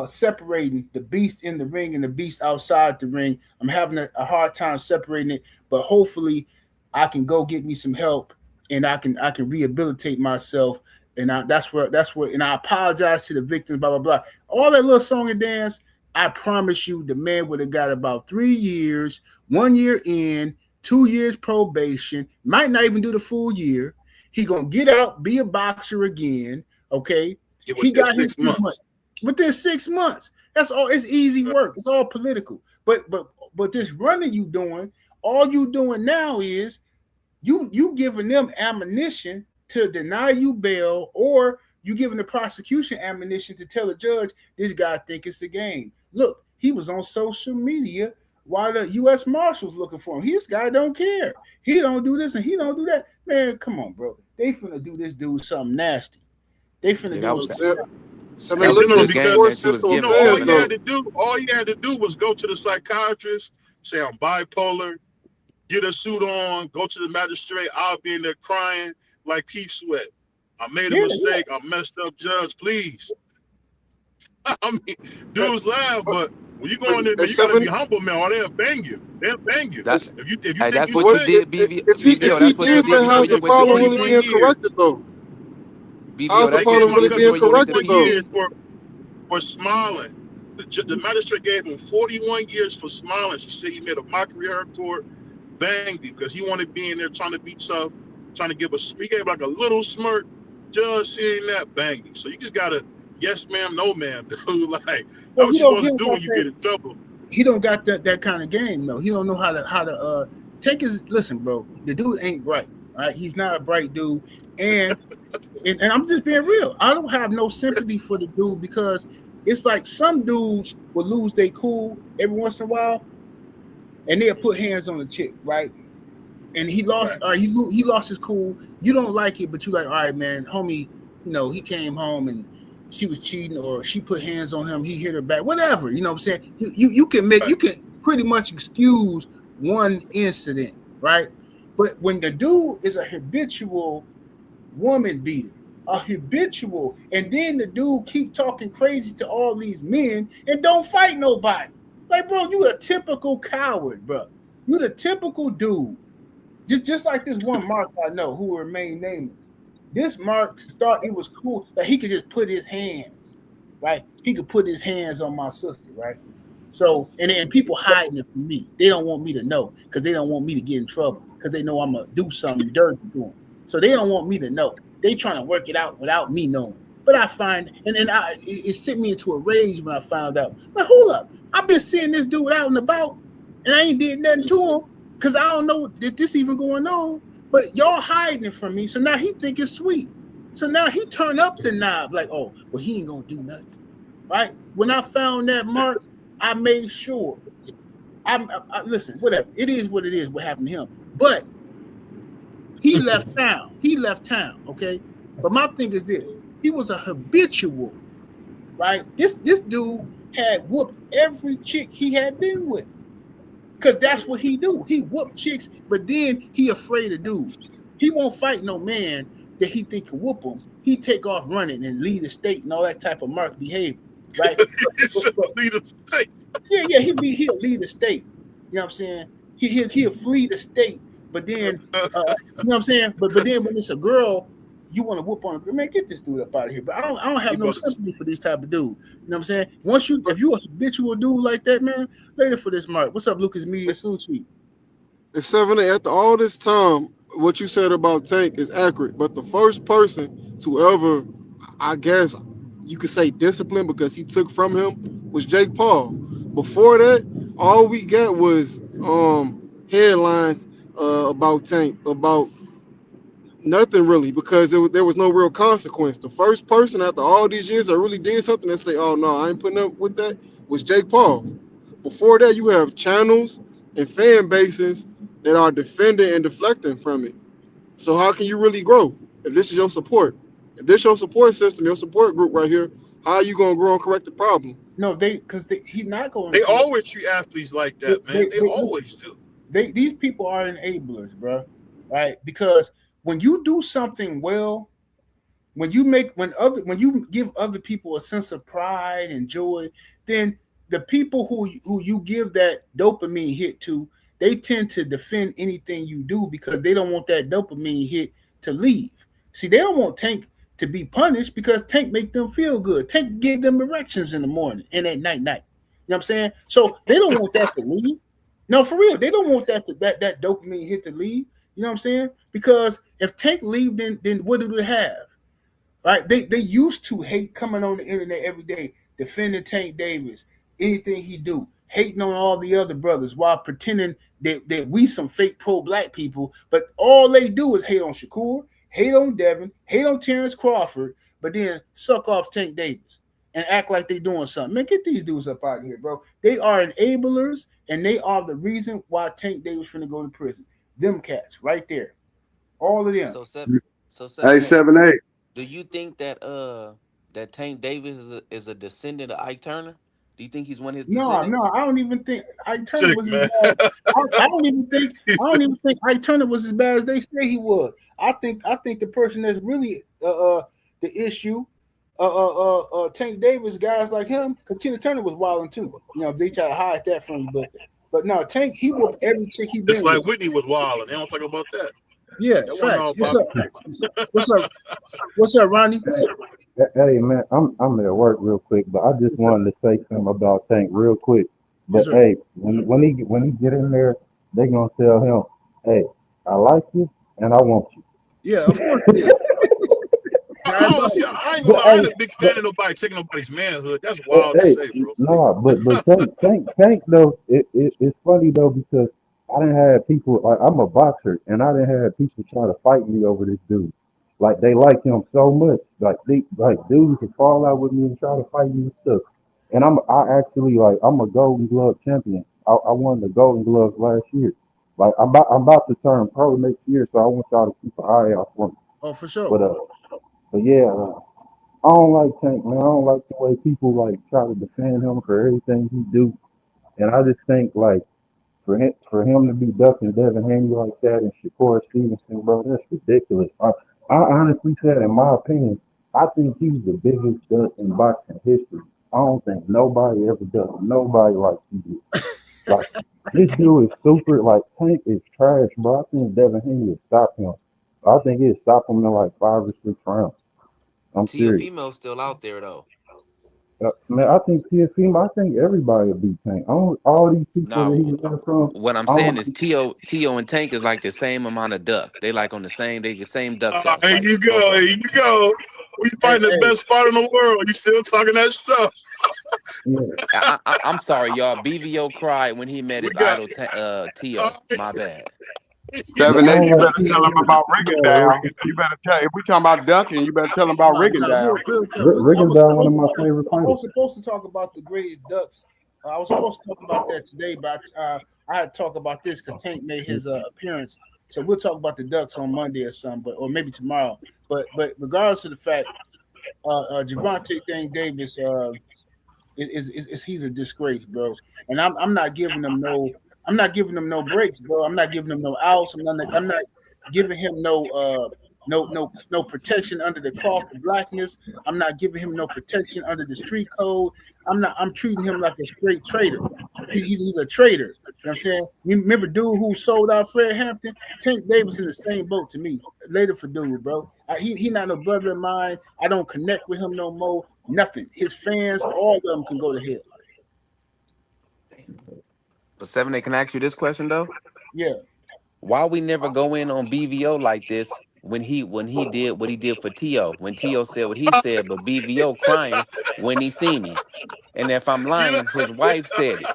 separating the beast in the ring and the beast outside the ring. I'm having a hard time separating it, but hopefully I can go get me some help and I can rehabilitate myself. And that's where, and I apologize to the victims, blah, blah, blah. All that little song and dance, I promise you the man would have got about 3 years, 1 year in, 2 years probation, might not even do the full year. He going to get out, be a boxer again, okay? He got his 6 months. Within 6 months. That's all. It's easy work. It's all political. But this running you doing, all you doing now is you giving them ammunition to deny you bail, or you giving the prosecution ammunition to tell the judge this guy think it's a game. Look, he was on social media while the U.S. Marshals looking for him. This guy don't care. He don't do this and he don't do that. Man, come on, bro. They finna do this dude something nasty. They finna do something. So man, all he had to do was go to the psychiatrist, say I'm bipolar, get a suit on, go to the magistrate. I'll be in there crying like Keith Sweat. I made a mistake. I messed up, judge. Please. I mean, dudes laugh, but when you go in there, you gotta be humble, man, or they'll bang you. They'll bang you. That's if you think that's you what you did, BVO. That's what you did. How's the problem really being corrected, though? How's the problem really being corrected, though? for smiling. The magistrate gave him 41 years for smiling. She said he made a mockery of her court, banged him because he wanted to be in there trying to be tough, trying to give he gave like a little smirk. Judge seeing that, banged him. So you just gotta yes ma'am, no ma'am, dude. Like that's what you supposed to do when you get in trouble. He don't got that kind of game though. He don't know how to take his listen, bro. The dude ain't bright. All right, he's not a bright dude, and I'm just being real. I don't have no sympathy for the dude because it's like some dudes will lose their cool every once in a while, and they'll put hands on the chick, right? And he lost, he lost his cool. You don't like it, but you like, all right, man, homie. You know, he came home and she was cheating, or she put hands on him. He hit her back, whatever. You know what I'm saying? You can pretty much excuse one incident, right? But when the dude is a habitual woman beater, and then the dude keep talking crazy to all these men and don't fight nobody. Like, bro, you a typical coward, bro. You the typical dude. Just like this one Mark I know who will remain nameless. This Mark thought it was cool that he could just put his hands, right? He could put his hands on my sister, right? So, and then people hiding it from me. They don't want me to know because they don't want me to get in trouble because they know I'm going to do something dirty to them. So they don't want me to know. They trying to work it out without me knowing. But I find, and then it sent me into a rage when I found out. But hold up, I've been seeing this dude out and about, and I ain't did nothing to him because I don't know that this even going on. But y'all hiding it from me, so now he think it's sweet. So now he turn up the knob like, oh, well, he ain't gonna do nothing, right? When I found that Mark, I made sure. I listen, whatever. It is what it is. What happened to him? But he left town. Okay. But my thing is this: he was a habitual, right? This dude had whooped every chick he had been with, because that's what he do. He whoop chicks, but then he afraid of dudes. He won't fight no man that he think can whoop him. He take off running and lead the state and all that type of marked behavior, right? Lead the state. Yeah, he'll lead the state. You know what I'm saying? He'll flee the state, but then you know what I'm saying? But then when it's a girl, you want to whoop on a girl. Man, get this dude up out of here. But I don't have no sympathy for this type of dude. You know what I'm saying? If you a habitual dude like that, man, later for this Mark. What's up, Lucas Media Sushi? It's 7 after all this time, what you said about Tank is accurate. But the first person to ever, I guess you could say discipline because he took from him was Jake Paul. Before that, all we got was headlines about Tank, about nothing really, because there was no real consequence. The first person after all these years that really did something and say, oh no, I ain't putting up with that, was Jake Paul. Before that, you have channels and fan bases that are defending and deflecting from it. So how can you really grow if this is your support? If this is your support system, your support group right here, how are you going to grow and correct the problem? No, he's not going. They always treat athletes like that, man. They always do. These people are enablers, bro. Right? Because when you do something well, when you give other people a sense of pride and joy, then the people who you give that dopamine hit to, they tend to defend anything you do because they don't want that dopamine hit to leave. See, they don't want Tank to be punished because Tank make them feel good. Tank give them erections in the morning and at night. You know what I'm saying? So they don't want that to leave. No, for real, they don't want that dopamine hit to leave. You know what I'm saying? Because if Tank leave, then what do they have? Right? They used to hate coming on the internet every day, defending Tank Davis, anything he do, hating on all the other brothers while pretending that we some fake pro-black people, but all they do is hate on Shakur, hate on Devin, hate on Terrence Crawford, but then suck off Tank Davis and act like they doing something. Man, get these dudes up out of here, bro. They are enablers, and they are the reason why Tank Davis finna go to prison. Them cats right there. All of them. So Hey, 7-8. do you think that that Tank Davis is a descendant of Ike Turner? Do you think he's one of his descendants? No, I don't even think Ike Turner was as bad. I don't even think Ike Turner was as bad as they say he was. I think the person that's really the issue, Tank Davis, guys like him, because Tina Turner was wilding too. You know, they try to hide that from you, but no, Tank, he whooped every chick he been. It's like with. Whitney was wilding. They don't talk about that. Yeah, facts. What's up? What's up, Ronnie? Hey man, I'm at work real quick, but I just What's up? wanted to say something about Tank real quick. Yes, But sir. hey, when he get in there, they gonna tell him, hey, I like you and I want you. Yeah, of course it is. Now, I don't everybody, see. I ain't gonna But lie. I ain't hey, a big but fan of nobody taking nobody's manhood. That's wild to hey, say, bro. no, but Tank though, it's funny though because I didn't have people like I'm a boxer and I didn't have people try to fight me over this dude. Like they like him so much. Like dudes can fall out with me and try to fight me and stuff. And I actually like I'm a Golden Glove champion. I won the Golden Gloves last year. Like I'm about to turn pro next year, so I want y'all to keep an eye out for me. oh, for sure. But yeah, I don't like Tank, man. I don't like the way people like try to defend him for everything he do. And I just think like for him to be ducking Devin Haney like that and Shakur Stevenson, bro, that's ridiculous. I honestly said, in my opinion, I think he's the biggest duck in boxing history. I don't think nobody ever does nobody like he did. Like this dude is super. Like Tank is trash, bro. I think Devin Haney would stop him. I think he'd stop him in like 5 or 6 rounds. I'm serious. Tiafimo's still out there though. Man, I think TFC, I think everybody will beat Tank. All these people that No, he ran from, what I'm I saying don't is Tio and Tank is like the same amount of duck. They like on the same they the same duck sauce, Here like you both go. of Here them. you go. We Hey, fighting the hey, best fighter in the world. You still talking that stuff? yeah. I'm sorry, y'all. BVO cried when he met We his got. idol Uh, Tio. My bad. Yeah, Seven I Nation, don't you like better tell him TFC. about He got Rigondown. You better tell if we talking about ducking, you better tell him about no, no, Rigondown. real talk. I was Rigondeaux, one of supposed to my talk. favorite I fighters. was supposed to talk about the greatest ducks. I was supposed to talk about that today, but I had to talk about this because Tank made his appearance. So we'll talk about the ducks on Monday or something, or maybe tomorrow. But regardless of the fact, Gervonta thing Davis he's a disgrace, bro. And I'm not giving him no breaks, bro. I'm not giving him no outs. I'm not giving him no protection under the cloth of blackness. I'm not giving him no protection under the street code. I'm treating him like a straight traitor. He's a traitor. You know what I'm saying? You remember dude who sold out Fred Hampton? Tank Davis in the same boat to me. Later for dude, bro. He not no brother of mine. I don't connect with him no more. Nothing. His fans, all of them can go to hell. But Seven, they can ask you this question though. Yeah. Why we never go in on BVO like this when he did what he did for Tio, when Tio said what he said, but BVO crying when he seen him. And if I'm you know. lying, his wife said it.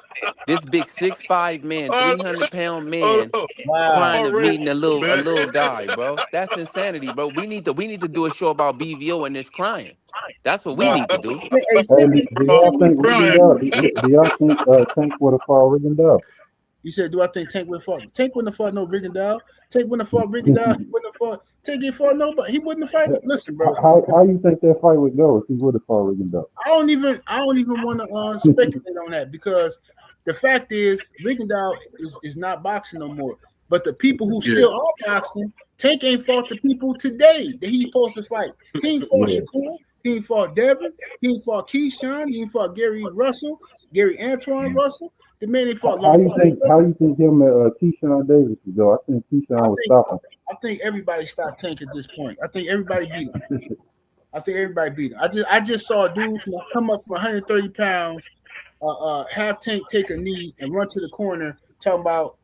This big 6'5" man, Uh, 300-pound hold man on. Wow. crying Oh, of Ray, meeting a man. little guy, bro. That's insanity, bro. We need to do a show about BVO and this crying. That's what we Wow. need to do. Hey, Hey, send me. do Oh, y'all think crying. Do y'all think Tank would have fought Rigondeaux? You said, do I think Tank would have fought? Tank wouldn't have fought no Rigondeaux. Tank wouldn't have fought Rigondeaux. He wouldn't have fought. Tank ain't fought nobody. He wouldn't have fight. Listen, bro. How you think that fight would go if he would have fought Rigondeaux? I don't even want to speculate on that because the fact is Rigondeaux is not boxing no more. But the people who Yeah. still are boxing, Tank ain't fought the people today that he's supposed to fight. He ain't fought Yeah. Shakur. He ain't fought Devin. He ain't fought Keyshawn. He ain't fought Gary Antoine Russell. The man ain't fought How Long. you think him and Keyshawn Davis would go? I think I Keyshawn would think stop him. I think everybody stopped Tank at this point. I think everybody beat him. I just saw a dude come up from 130 pounds, have Tank take a knee and run to the corner, talking about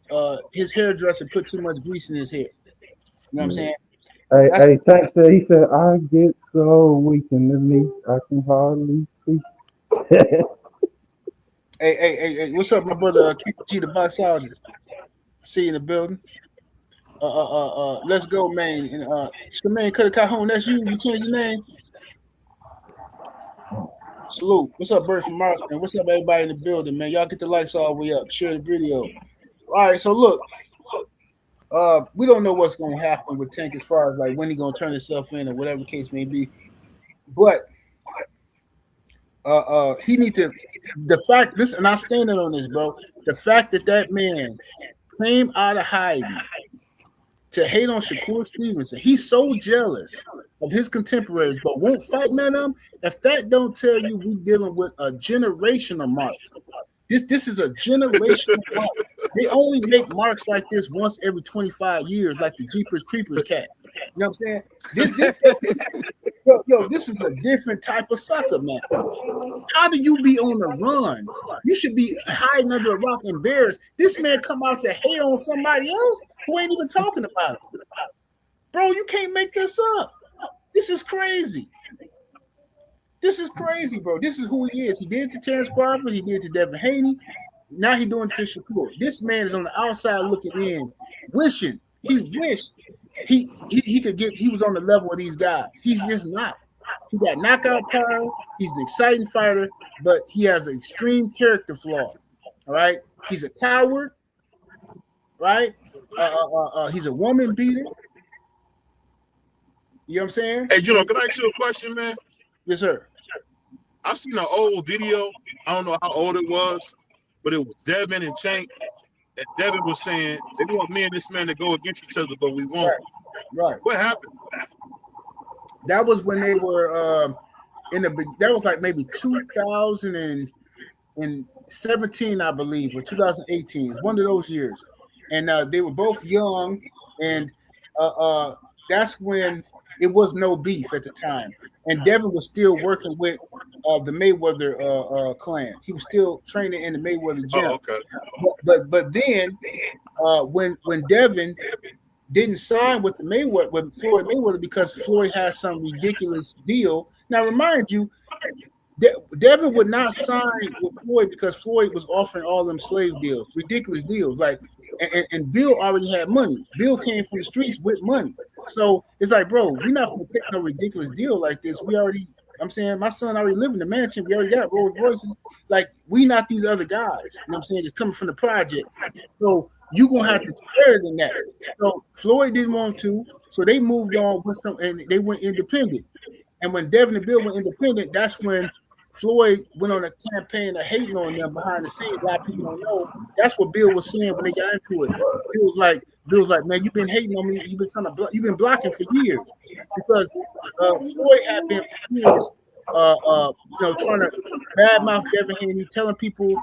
his hairdresser put too much grease in his hair. You know what I'm Yeah. saying? That's, Hey, Tank said he said I get so weak in the knee I can hardly speak. hey, what's up, my brother? KG the boxologist. See you in the building. Let's go, man. And Shemaine Cutter Cajon, that's you. You changed your name. Salute. What's up, Bert from Mark? And what's up, everybody in the building, man? Y'all get the lights all the way up. Share the video. All right, so look, we don't know what's gonna happen with Tank as far as like when he gonna turn himself in or whatever the case may be. But he need to the fact this and I'm standing on this, bro. The fact that man came out of hiding to hate on Shakur Stevenson. He's so jealous of his contemporaries, but won't fight none of them. If that don't tell you we dealing with a generational mark. This is a generational mark. They only make marks like this once every 25 years, like the Jeepers Creepers cat. You know what I'm saying? Yo, this is a different type of sucker, man. How do you be on the run? You should be hiding under a rock, embarrassed. This man come out to hate on somebody else who ain't even talking about it. Bro, you can't make this up. This is crazy. This is crazy, bro. This is who he is. He did it to Terrence Crawford. He did it to Devin Haney. Now he doing it to Shakur. This man is on the outside looking in, wishing he wished he could get. He was on the level of these guys. He's just not. He got knockout power. He's an exciting fighter, but he has an extreme character flaw. All right, he's a coward. Right? He's a woman beater. You know what I'm saying? Hey, Juno, can I ask you a question, man? Yes, sir. I seen an old video. I don't know how old it was, but it was Devin and Tank. And Devin was saying they want me and this man to go against each other, but we won't. Right. What happened? That was when they were that was like maybe 2017, I believe, or 2018. It's one of those years. And they were both young, and that's when it was no beef at the time. And Devin was still working with the Mayweather clan. He was still training in the Mayweather gym. Oh, okay. But then when Devin didn't sign with with Floyd Mayweather because Floyd had some ridiculous deal. Now, remind you, Devin would not sign with Floyd because Floyd was offering all them slave deals, ridiculous deals. Like, and Bill already had money. Bill came from the streets with money. So it's like, bro, we're not going to take no ridiculous deal like this. I'm saying, my son already live in the mansion. We already got Rolls Royces. Like, we not these other guys. You know what I'm saying? Just coming from the project. So you're going to have to do better than that. So Floyd didn't want to. So they moved on with some, and they went independent. And when Devin and Bill went independent, that's when Floyd went on a campaign of hating on them behind the scenes. A lot of people don't know. That's what Bill was saying when they got into it. Bill was like, man, you've been hating on me. You've been blocking for years because Floyd had been years, trying to badmouth Devin Haney, telling people,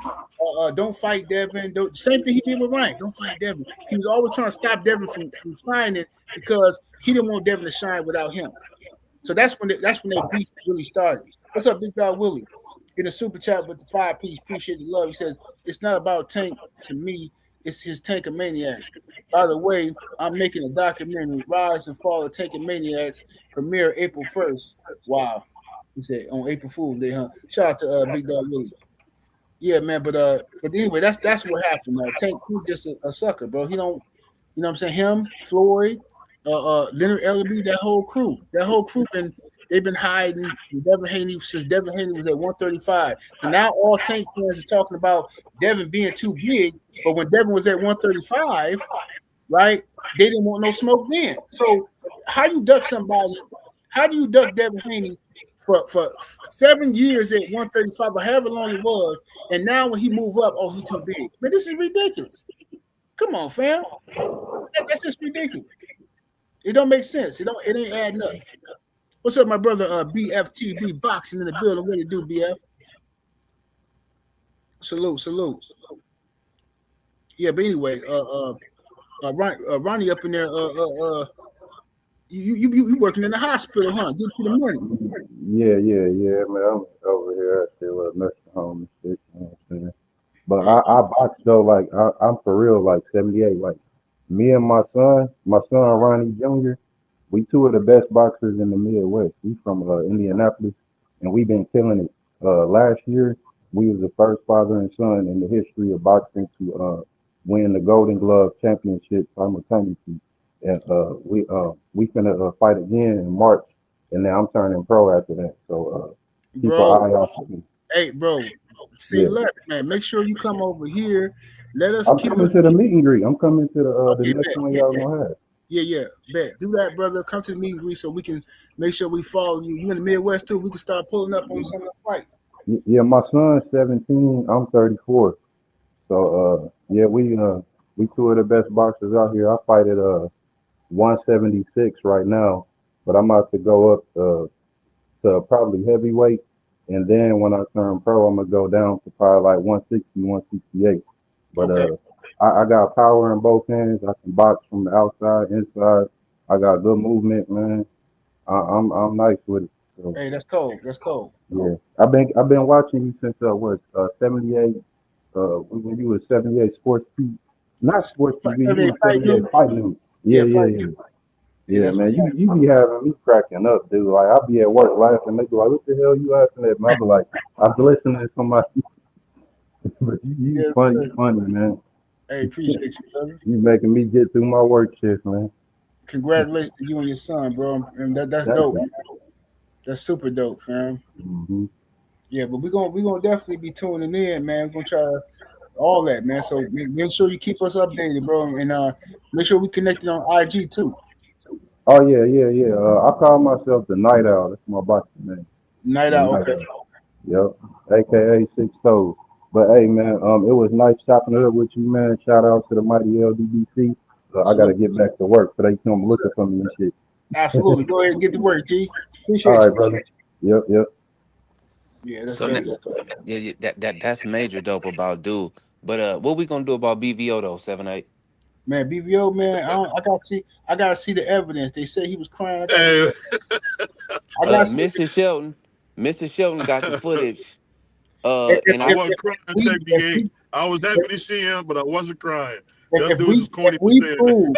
don't fight Devin. Same thing he did with Ryan. Don't fight Devin. He was always trying to stop Devin from shining because he didn't want Devin to shine without him. So that's when their beef really started. What's up, Big Dog Willie? In the super chat with the 5-piece, appreciate the love. He says, it's not about Tank to me, it's his Tankamaniacs. By the way, I'm making a documentary, Rise and Fall of Tankamaniacs, premiere April 1st. Wow. He said on April Fool's Day, huh? Shout out to Big Dog Willie. Yeah, man, but anyway, that's what happened, man. Tank was just a sucker, bro. He don't, you know what I'm saying? Him, Floyd, Leonard Ellerby, that whole crew, and they've been hiding from Devin Haney since Devin Haney was at 135. So now all Tank fans are talking about Devin being too big, but when Devin was at 135, right, they didn't want no smoke then. So how you duck somebody? How do you duck Devin Haney for 7 years at 135 or however long it was, and now when he move up, oh, he's too big? Man, this is ridiculous. Come on, fam. That's just ridiculous. It don't make sense. It ain't adding up. What's up, my brother? BFTB boxing in the building. What do you do, BF? Salute. Yeah, but anyway, Ronnie up in there. You working in the hospital, huh? Get you the money. Yeah, man. I'm over here at the nursing home and shit. You know what I'm saying? But I box though, like I'm for real, like 78. Like me and my son Ronnie Jr., we two of the best boxers in the Midwest. We from Indianapolis, and we've been killing it. Last year, we was the first father and son in the history of boxing to win the Golden Glove Championship simultaneously. And we finna fight again in March, and then I'm turning pro after that. So keep an eye out for me. Hey, bro, say less, man. Make sure you come over here. Let us. I'm coming to the meet and greet. I'm coming to the next one y'all gonna have. Yeah, bet. Do that, brother. Come to the meet and greet so we can make sure we follow you. You in the Midwest too. We can start pulling up on some of the fights. Yeah, my son's 17. I'm 34. So yeah, we two of the best boxers out here. I fight at 176 right now, but I'm about to go up to probably heavyweight, and then when I turn pro, I'm gonna go down to probably like 160, 168. But okay. I got power in both hands. I can box from the outside, inside. I got good movement, man. I'm nice with it. So Hey, that's cold. That's cold. yeah, I've been watching you since 78. When you was 78 Sports TV, not Sports TV. I You mean, was fight 78 news. Fight News. Yeah, Yeah, yeah, fight yeah. news. Yeah, Yeah, that's what. man, you be having me cracking up, dude. Like I'll be at work laughing. They be like, "What the hell you laughing at?" And I'll be like, "I'm listening to somebody." But you Yes, funny, sir. you funny, man. Hey, appreciate you, brother. You making me get through my work shift, man. Congratulations to you and your son, bro. And that's Thank dope. you. That's super dope, fam. Hmm. Yeah, but we're gonna definitely be tuning in, man. We're gonna try all that, man. So make sure you keep us updated, bro, and make sure we connected on IG too. Oh yeah, yeah, yeah. I call myself the Night Owl. That's my boxing name. Night The out, Night okay. Owl. Yep. AKA Six Toes. But hey, man, it was nice chopping it up with you, man. Shout out to the mighty LDBC. I gotta Salute. get back to work, so they come looking for me and shit. Absolutely. Go ahead and get to work, G. All Appreciate right, you. brother. Yep, yep. Yeah, that's So now, dope. yeah, that's major dope about dude. But what we gonna do about BVO though? 7-8. Man, BBO, man, I gotta see the evidence. They say he was crying. Hey, I gotta see Mr. Shelton got the footage. if if, And I I if, wasn't if crying, we if segregate. we I was happy to see him, but I wasn't crying. Them if dudes we is if corny for we saying prove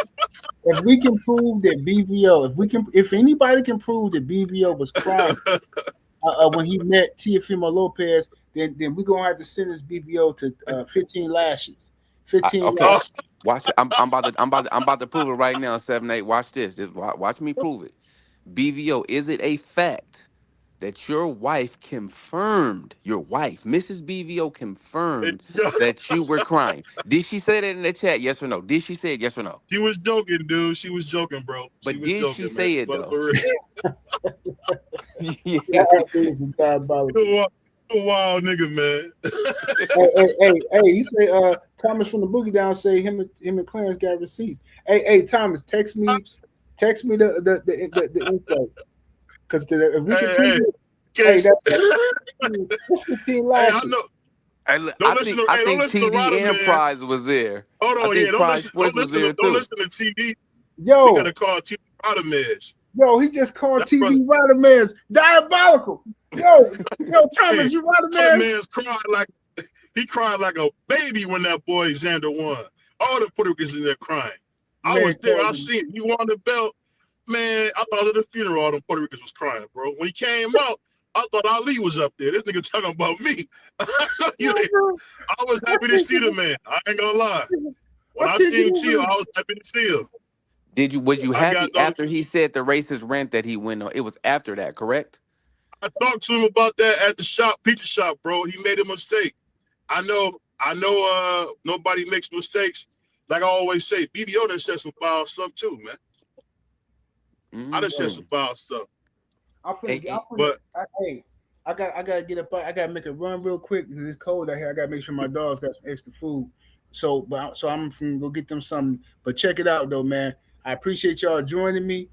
if we can prove that BVO, if anybody can prove that BVO was crying that. when he met Teofimo Lopez, then we're gonna have to send this BVO to 15 lashes. 15 okay. Oh, lashes. Watch it. I'm about to prove it right now. 7-8. Watch this. Watch me prove it. BVO, is it a fact that your wife confirmed, your wife, Mrs. BVO confirmed yo, that you were crying? Did she say that in the chat? Yes or no? Did she say it? Yes or no? she was joking, dude. She was joking, bro. She But was did she joking, man. say it But though? for real, Yeah. That is diabolical. you a wild nigga, man. Hey, you say Thomas from the Boogie Down say him and Clarence got receipts. Hey, Thomas, text me the info because if we can Hey, prove hey, it, hey, case. that's 15 Hey, I lashes. know. I Don't listen think to. I Hey, don't think listen to TD and Rodman. Prize was there. Hold I on, yeah. think Don't Prize listen. Sports was there Don't too. listen to TV. We Yo, gotta call TV Rodman. he just called That brother. TV Rodamans diabolical. Yo, Hey, Thomas, you Rodamans? Rodman's cried like he cried like a baby when that boy Xander won. All the Puerto Ricans in there crying. I Man, was there. I seen it. He won the belt. Man, I thought at the funeral all the Puerto Ricans was crying, bro. When he came out, I thought Ali was up there. This nigga talking about me. I was happy to see the man. I ain't gonna lie. I When I can't get seen over Chill, it. I was happy to see him. Was you I got happy no. after he said the racist rant that he went on? It was after that, correct? I talked to him about that at the shop, pizza shop, bro. He made a mistake. I know. Nobody makes mistakes. Like I always say, BBO done said some foul stuff too, man. I done said some Mm. foul stuff. Hey, But Hey, I gotta get up. I gotta make a run real quick because it's cold out here. I gotta make sure my dogs got some extra food. So I'm gonna go get them something. But check it out though, man. I appreciate y'all joining me.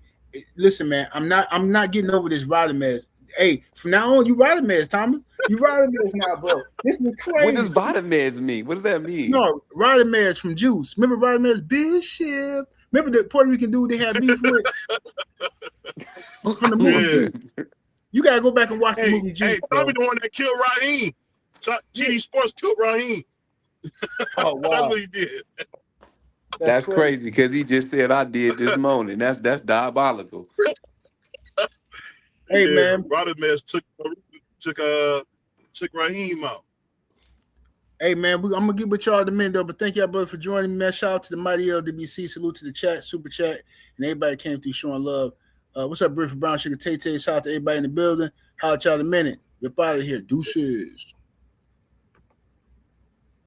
Listen, man, I'm not getting over this rider mess. Hey, from now on, you rider mess, Thomas. You rider mess now, bro. This is what does crazy. vitamins mean? What does that mean? No, rider mess from Juice. Remember rider mess Bishop? Remember the Puerto Rican dude they had beef with from the movie yeah. Juice? You gotta go back and watch the Hey, movie Juice, Tommy bro. the one that killed Raheem. Yeah. TD Sports killed Raheem. Oh That's wow, what he did. that's That's crazy. crazy because he just said I did this morning. That's diabolical. Hey Yeah, man, Rodriguez took Raheem out. I'm gonna get with y'all in a minute though. But thank y'all brother for joining me, man. Shout out to the mighty LWC. Salute to the chat, super chat, and everybody came through showing love. What's up, Bridget Brown Sugar Tay Tay? Shout out to everybody in the building. How y'all in a minute? Get out of here. Deuces.